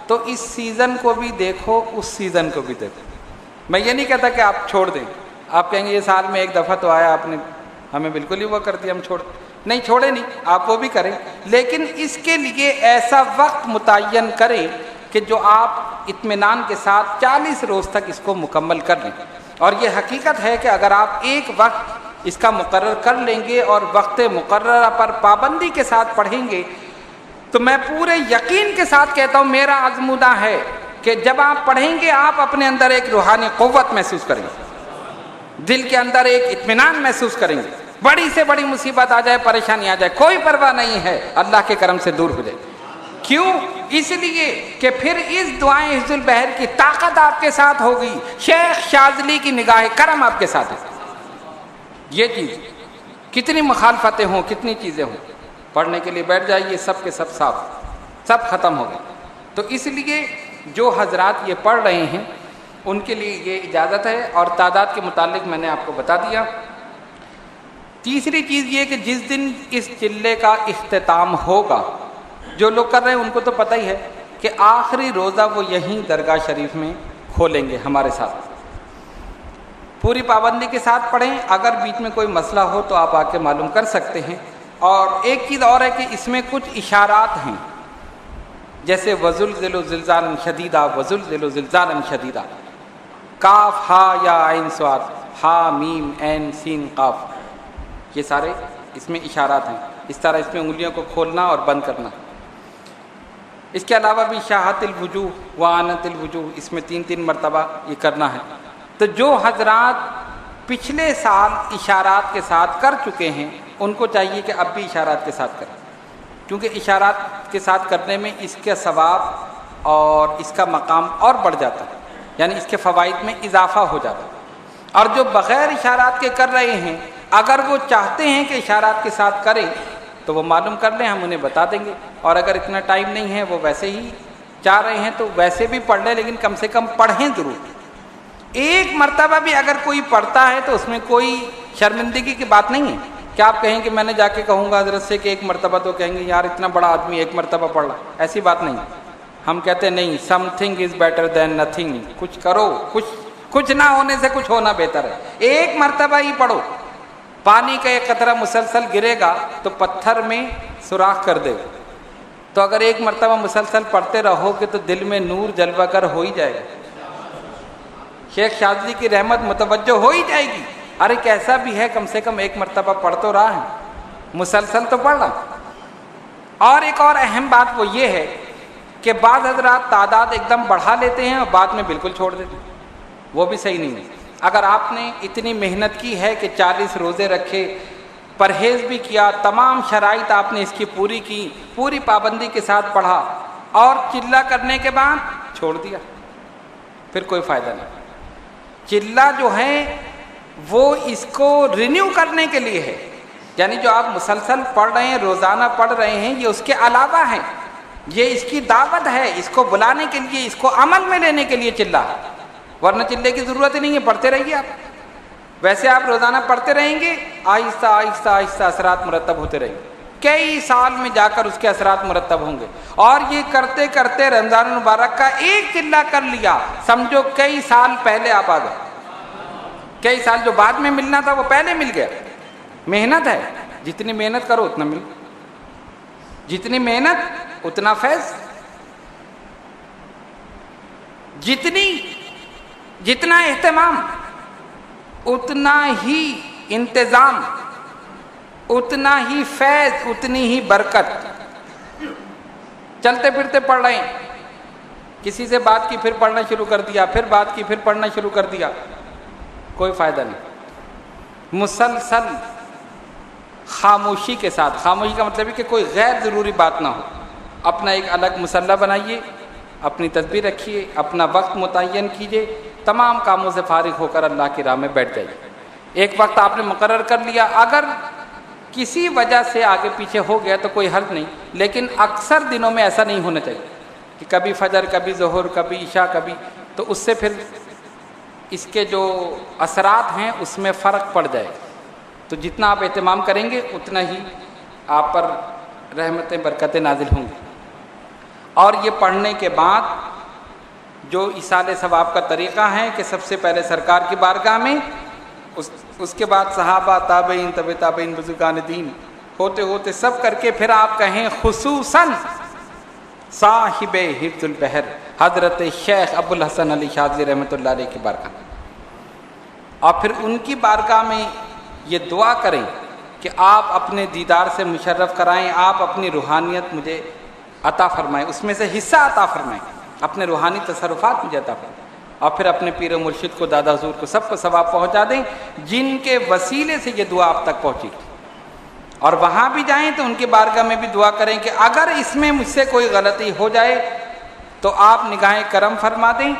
تو اس سیزن کو بھی دیکھو، اس سیزن کو بھی دیکھو۔ میں یہ نہیں کہتا کہ آپ چھوڑ دیں، آپ کہیں گے یہ سال میں ایک دفعہ تو آیا، آپ نے ہمیں بالکل ہی وہ کر دیا، ہم نہیں چھوڑے نہیں، آپ وہ بھی کریں، لیکن اس کے لیے ایسا وقت متعین کریں کہ جو آپ اطمینان کے ساتھ 40 روز تک اس کو مکمل کر لیں۔ اور یہ حقیقت ہے کہ اگر آپ ایک وقت اس کا مقرر کر لیں گے اور وقت مقررہ پر پابندی کے ساتھ پڑھیں گے تو میں پورے یقین کے ساتھ کہتا ہوں، میرا آزمودہ ہے کہ جب آپ پڑھیں گے آپ اپنے اندر ایک روحانی قوت محسوس کریں گے، دل کے اندر ایک اطمینان محسوس کریں گے، بڑی سے بڑی مصیبت آ جائے، پریشانی آ جائے، کوئی پرواہ نہیں ہے، اللہ کے کرم سے دور ہو جائے۔ کیوں؟ اس لیے کہ پھر اس دعائیں حفظ البحر کی طاقت آپ کے ساتھ ہوگی، شیخ شاذلی کی نگاہ کرم آپ کے ساتھ ہے۔ یہ چیز کتنی مخالفتیں ہوں، کتنی چیزیں ہوں، پڑھنے کے لیے بیٹھ جائیے، سب کے سب صاف، سب ختم ہو گئے۔ تو اس لیے جو حضرات یہ پڑھ رہے ہیں ان کے لیے یہ اجازت ہے، اور تعداد کے متعلق میں نے آپ کو بتا دیا۔ تیسری چیز یہ کہ جس دن اس چلے کا اختتام ہوگا، جو لوگ کر رہے ہیں ان کو تو پتہ ہی ہے کہ آخری روزہ وہ یہیں درگاہ شریف میں کھولیں گے ہمارے ساتھ۔ پوری پابندی کے ساتھ پڑھیں، اگر بیچ میں کوئی مسئلہ ہو تو آپ آ کے معلوم کر سکتے ہیں۔ اور ایک چیز اور ہے کہ اس میں کچھ اشارات ہیں، جیسے وزلزلوا زلزالا شدیدا، وزلزلوا زلزالا شدیدا، کاف ہا یا عین صاد، ہا میم عین سین قاف، یہ سارے اس میں اشارات ہیں، اس طرح اس میں انگلیوں کو کھولنا اور بند کرنا۔ اس کے علاوہ بھی شاہت الوجوہ وعنت الوجوہ، اس میں 3 مرتبہ یہ کرنا ہے۔ تو جو حضرات پچھلے سال اشارات کے ساتھ کر چکے ہیں ان کو چاہیے کہ اب بھی اشارات کے ساتھ کریں، کیونکہ اشارات کے ساتھ کرنے میں اس کے ثواب اور اس کا مقام اور بڑھ جاتا ہے، یعنی اس کے فوائد میں اضافہ ہو جاتا ہے۔ اور جو بغیر اشارات کے کر رہے ہیں اگر وہ چاہتے ہیں کہ اشارات کے ساتھ کریں تو وہ معلوم کر لیں، ہم انہیں بتا دیں گے، اور اگر اتنا ٹائم نہیں ہے وہ ویسے ہی چاہ رہے ہیں تو ویسے بھی پڑھ لیں، لیکن کم سے کم پڑھیں ضرور۔ ایک مرتبہ بھی اگر کوئی پڑھتا ہے تو اس میں کوئی شرمندگی کی بات نہیں ہے کہ آپ کہیں کہ میں نے جا کے کہوں گا حضرت سے کہ ایک مرتبہ، تو کہیں گے یار اتنا بڑا آدمی ایک مرتبہ پڑھ رہا، ایسی بات نہیں۔ ہم کہتے ہیں نہیں، some thing is better than nothing, کچھ کرو، کچھ نہ ہونے سے کچھ ہونا بہتر ہے۔ ایک مرتبہ ہی پڑھو، پانی کا ایک قطرہ مسلسل گرے گا تو پتھر میں سوراخ کر دے گا، تو اگر ایک مرتبہ مسلسل پڑھتے رہو گے تو دل میں نور جلوہ گر ہو ہی جائے گا، شیخ شاذلی کی رحمت متوجہ ہو ہی جائے گی۔ ارے کیسا بھی ہے کم سے کم ایک مرتبہ پڑھ تو رہا ہے، مسلسل تو پڑھ رہا۔ اور ایک اور اہم بات وہ یہ ہے کہ بعض حضرات تعداد ایک دم بڑھا لیتے ہیں اور بعد میں بالکل چھوڑ دیتے ہیں، وہ بھی صحیح نہیں ہے۔ اگر آپ نے اتنی محنت کی ہے کہ 40 روزے رکھے پرہیز بھی کیا، تمام شرائط آپ نے اس کی پوری کی، پوری پابندی کے ساتھ پڑھا، اور چلہ کرنے کے بعد چھوڑ دیا، پھر کوئی فائدہ نہیں۔ چلہ جو ہے وہ اس کو رینیو کرنے کے لیے ہے، یعنی جو آپ مسلسل پڑھ رہے ہیں، روزانہ پڑھ رہے ہیں، یہ اس کے علاوہ ہے، یہ اس کی دعوت ہے، اس کو بلانے کے لیے، اس کو عمل میں لینے کے لیے چلہ ہے، ورنہ چلے کی ضرورت ہی نہیں ہے، پڑھتے رہیے آپ۔ ویسے آپ روزانہ پڑھتے رہیں گے، آہستہ آہستہ آہستہ اثرات مرتب ہوتے رہیں گے، کئی سال میں جا کر اس کے اثرات مرتب ہوں گے۔ اور یہ کرتے کرتے رمضان المبارک کا ایک چلہ کر لیا، سمجھو کئی سال پہلے آپ آ گئے، کئی سال جو بعد میں ملنا تھا وہ پہلے مل گیا۔ محنت ہے، جتنی محنت کرو اتنا مل، جتنی محنت اتنا فیض، جتنا اہتمام اتنا ہی انتظام، اتنا ہی فیض، اتنی ہی برکت۔ چلتے پھرتے پڑھ رہے ہیں، کسی سے بات کی پھر پڑھنا شروع کر دیا، پھر بات کی پھر پڑھنا شروع کر دیا، کوئی فائدہ نہیں۔ مسلسل خاموشی کے ساتھ، خاموشی کا مطلب ہے کہ کوئی غیر ضروری بات نہ ہو، اپنا ایک الگ مصلی بنائیے، اپنی تسبیح رکھیے، اپنا وقت متعین کیجیے، تمام کاموں سے فارغ ہو کر اللہ کی راہ میں بیٹھ جائیے۔ ایک وقت آپ نے مقرر کر لیا، اگر کسی وجہ سے آگے پیچھے ہو گیا تو کوئی حرج نہیں، لیکن اکثر دنوں میں ایسا نہیں ہونا چاہیے کہ کبھی فجر، کبھی ظہر، کبھی عشاء، کبھی، تو اس سے پھر اس کے جو اثرات ہیں اس میں فرق پڑ جائے۔ تو جتنا آپ اہتمام کریں گے اتنا ہی آپ پر رحمتیں، برکتیں نازل ہوں گی۔ اور یہ پڑھنے کے بعد جو ایصال ثواب کا طریقہ ہے کہ سب سے پہلے سرکار کی بارگاہ میں، اس کے بعد صحابہ، تابعین، تبع تابعین، بزرگان دین، ہوتے ہوتے سب کر کے پھر آپ کہیں خصوصاً صاحب حفظ البحر حضرت شیخ ابو الحسن علی شاذلی رحمۃ اللہ علیہ کی بارگاہ، اور پھر ان کی بارگاہ میں یہ دعا کریں کہ آپ اپنے دیدار سے مشرف کرائیں، آپ اپنی روحانیت مجھے عطا فرمائیں، اس میں سے حصہ عطا فرمائیں، اپنے روحانی تصرفات مجھے عطا فرمائیں، اور پھر اپنے پیر و مرشد کو، دادا حضور کو، سب کو ثواب پہنچا دیں جن کے وسیلے سے یہ دعا آپ تک پہنچی۔ اور وہاں بھی جائیں تو ان کی بارگاہ میں بھی دعا کریں کہ اگر اس میں مجھ سے کوئی غلطی ہو جائے تو آپ نگاہ کرم فرما دیں،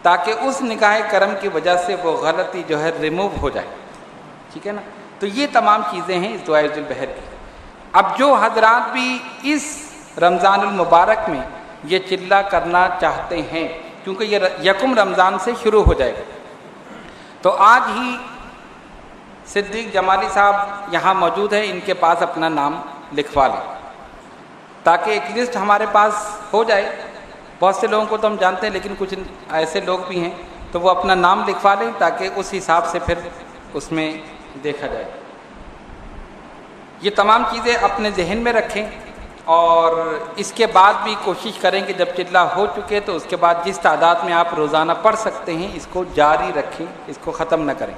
تاکہ اس نگاہ کرم کی وجہ سے وہ غلطی جو ہے ریموو ہو جائے، ٹھیک ہے نا۔ تو یہ تمام چیزیں ہیں اس دعائے ذو البحر کی۔ اب جو حضرات بھی اس رمضان المبارک میں یہ چلہ کرنا چاہتے ہیں، کیونکہ یہ یکم رمضان سے شروع ہو جائے گا، تو آج ہی صدیق جمالی صاحب یہاں موجود ہیں، ان کے پاس اپنا نام لکھوا لیں تاکہ ایک لسٹ ہمارے پاس ہو جائے۔ بہت سے لوگوں کو تو ہم جانتے ہیں، لیکن کچھ ایسے لوگ بھی ہیں، تو وہ اپنا نام لکھوا لیں تاکہ اس حساب سے پھر اس میں دیکھا جائے۔ یہ تمام چیزیں اپنے ذہن میں رکھیں، اور اس کے بعد بھی کوشش کریں کہ جب چلہ ہو چکے تو اس کے بعد جس تعداد میں آپ روزانہ پڑھ سکتے ہیں اس کو جاری رکھیں، اس کو ختم نہ کریں،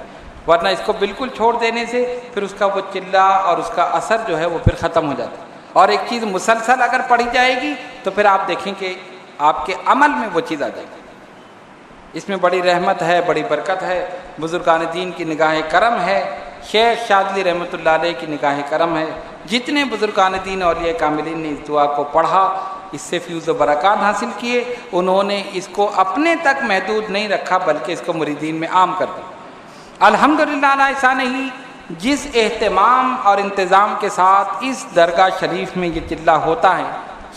ورنہ اس کو بالکل چھوڑ دینے سے پھر اس کا وہ چلہ اور اس کا اثر جو ہے وہ پھر ختم ہو جاتا ہے۔ اور ایک چیز مسلسل اگر پڑھی جائے گی تو پھر آپ دیکھیں کہ آپ کے عمل میں وہ چیز آ جائے گی۔ اس میں بڑی رحمت ہے، بڑی برکت ہے، بزرگان دین کی نگاہ کرم ہے، شیخ شاذلی رحمۃ اللہ علیہ کی نگاہ کرم ہے۔ جتنے بزرگان دین اولیاء کاملین نے اس دعا کو پڑھا، اس سے فیوز و برکات حاصل کیے، انہوں نے اس کو اپنے تک محدود نہیں رکھا بلکہ اس کو مریدین میں عام کر دیا۔ الحمدللہ ایسا نہیں، جس اہتمام اور انتظام کے ساتھ اس درگاہ شریف میں یہ چلہ ہوتا ہے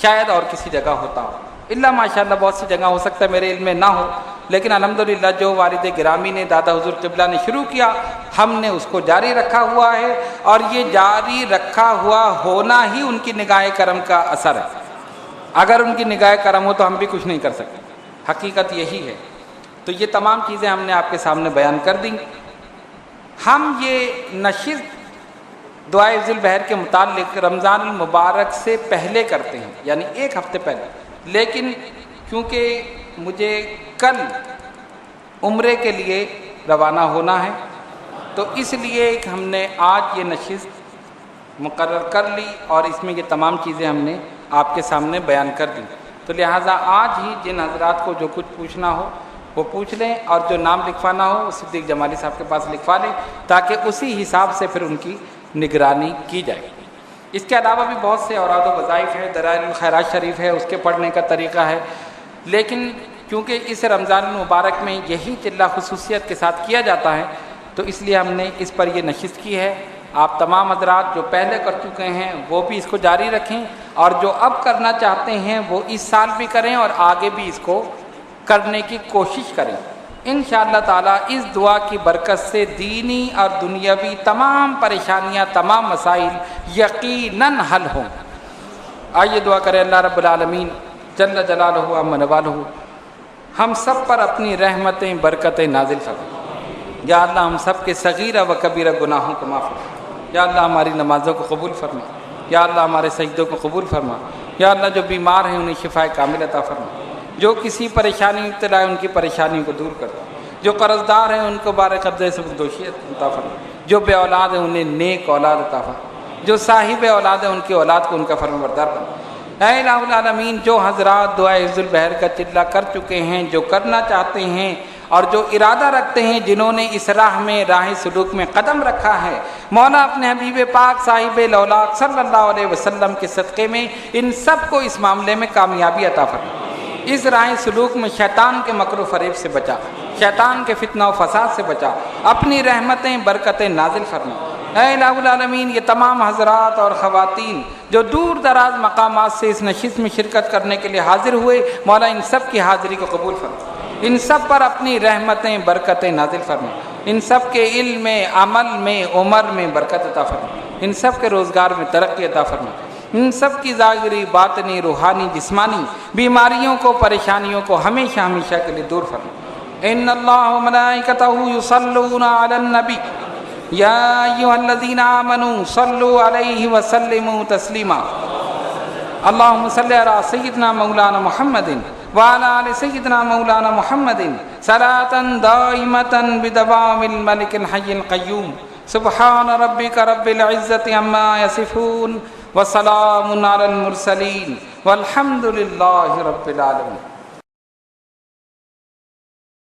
شاید اور کسی جگہ ہوتا ہو، اللہ ماشاءاللہ بہت سی جگہ ہو سکتا ہے میرے علم میں نہ ہو، لیکن الحمدللہ جو والد گرامی نے، دادا حضور قبلہ نے شروع کیا، ہم نے اس کو جاری رکھا ہوا ہے، اور یہ جاری رکھا ہوا ہونا ہی ان کی نگاہ کرم کا اثر ہے۔ اگر ان کی نگاہ کرم ہو تو ہم بھی کچھ نہیں کر سکتے، حقیقت یہی ہے۔ تو یہ تمام چیزیں ہم نے آپ کے سامنے بیان کر دیں۔ ہم یہ نشست دعائے ذو البحر کے متعلق رمضان المبارک سے پہلے کرتے ہیں، یعنی ایک ہفتے پہلے، لیکن کیونکہ مجھے کل عمرے کے لیے روانہ ہونا ہے تو اس لیے ہم نے آج یہ نشست مقرر کر لی، اور اس میں یہ تمام چیزیں ہم نے آپ کے سامنے بیان کر دی۔ تو لہٰذا آج ہی جن حضرات کو جو کچھ پوچھنا ہو وہ پوچھ لیں، اور جو نام لکھوانا ہو وہ صدیق جمالی صاحب کے پاس لکھوا لیں، تاکہ اسی حساب سے پھر ان کی نگرانی کی جائے۔ اس کے علاوہ بھی بہت سے اوراد و وظائف ہیں، دلائل الخیرات شریف ہے، اس کے پڑھنے کا طریقہ ہے، لیکن کیونکہ اس رمضان المبارک میں یہی چلہ خصوصیت کے ساتھ کیا جاتا ہے تو اس لیے ہم نے اس پر یہ نشست کی ہے۔ آپ تمام حضرات جو پہلے کر چکے ہیں وہ بھی اس کو جاری رکھیں، اور جو اب کرنا چاہتے ہیں وہ اس سال بھی کریں اور آگے بھی اس کو کرنے کی کوشش کریں۔ انشاءاللہ تعالیٰ اس دعا کی برکت سے دینی اور دنیاوی تمام پریشانیاں، تمام مسائل یقیناً حل ہوں۔ آئیے دعا کریں اللہ رب العالمین جل جلالہ و عز نوالہ ہم سب پر اپنی رحمتیں برکتیں نازل فرما۔ یا اللہ ہم سب کے صغیرہ و کبیرہ گناہوں کو معاف فرما۔ یا اللہ ہماری نمازوں کو قبول فرما۔ یا اللہ ہمارے سجدوں کو قبول فرما۔ یا اللہ جو بیمار ہیں انہیں شفا کامل عطا فرما، جو کسی پریشانی میں مبتلا ہے ان کی پریشانیوں کو دور کر، جو قرض دار ہیں ان کو بارے قبضے سے دوشی عطا فرما، جو بے اولاد ہیں انہیں نیک اولاد عطا فرما، جو صاحب اولاد ہیں ان کی اولاد کو ان کا فرمانبردار بنا۔ اے الہ العالمین جو حضرات دعائے حفظ البحر کا چلہ کر چکے ہیں، جو کرنا چاہتے ہیں اور جو ارادہ رکھتے ہیں، جنہوں نے اس راہ میں راہ سلوک میں قدم رکھا ہے، مولا اپنے حبیب پاک صاحب لولاک صلی اللہ علیہ وسلم کے صدقے میں ان سب کو اس معاملے میں کامیابی عطا فرما۔ اس راہ سلوک میں شیطان کے مکر و فریب سے بچا، شیطان کے فتنہ و فساد سے بچا، اپنی رحمتیں برکتیں نازل فرما۔ اے الہ العالمین یہ تمام حضرات اور خواتین جو دور دراز مقامات سے اس نشست میں شرکت کرنے کے لیے حاضر ہوئے، مولا ان سب کی حاضری کو قبول فرما، ان سب پر اپنی رحمتیں برکتیں نازل فرما، ان سب کے علم میں، عمل میں، عمر میں برکت عطا فرما، ان سب کے روزگار میں ترقی عطا فرما، ان سب کی ظاہری باطنی روحانی جسمانی بیماریوں کو پریشانیوں کو ہمیشہ ہمیشہ کے لیے دور فرما۔ ان اللہ و ملائکتہ یصلون علی النبی یا ایھا الذین آمنوا صلوا علیہ وسلموا تسلیما۔ اللہم صلی علی سیدنا مولانا محمد وعلی آل سیدنا مولانا محمد صلاۃ دائمۃ بدوام الملک الحی القیوم۔ سبحان ربک رب العزۃ عما یصفون وسلام علی المرسلین والحمد للہ رب العالمین۔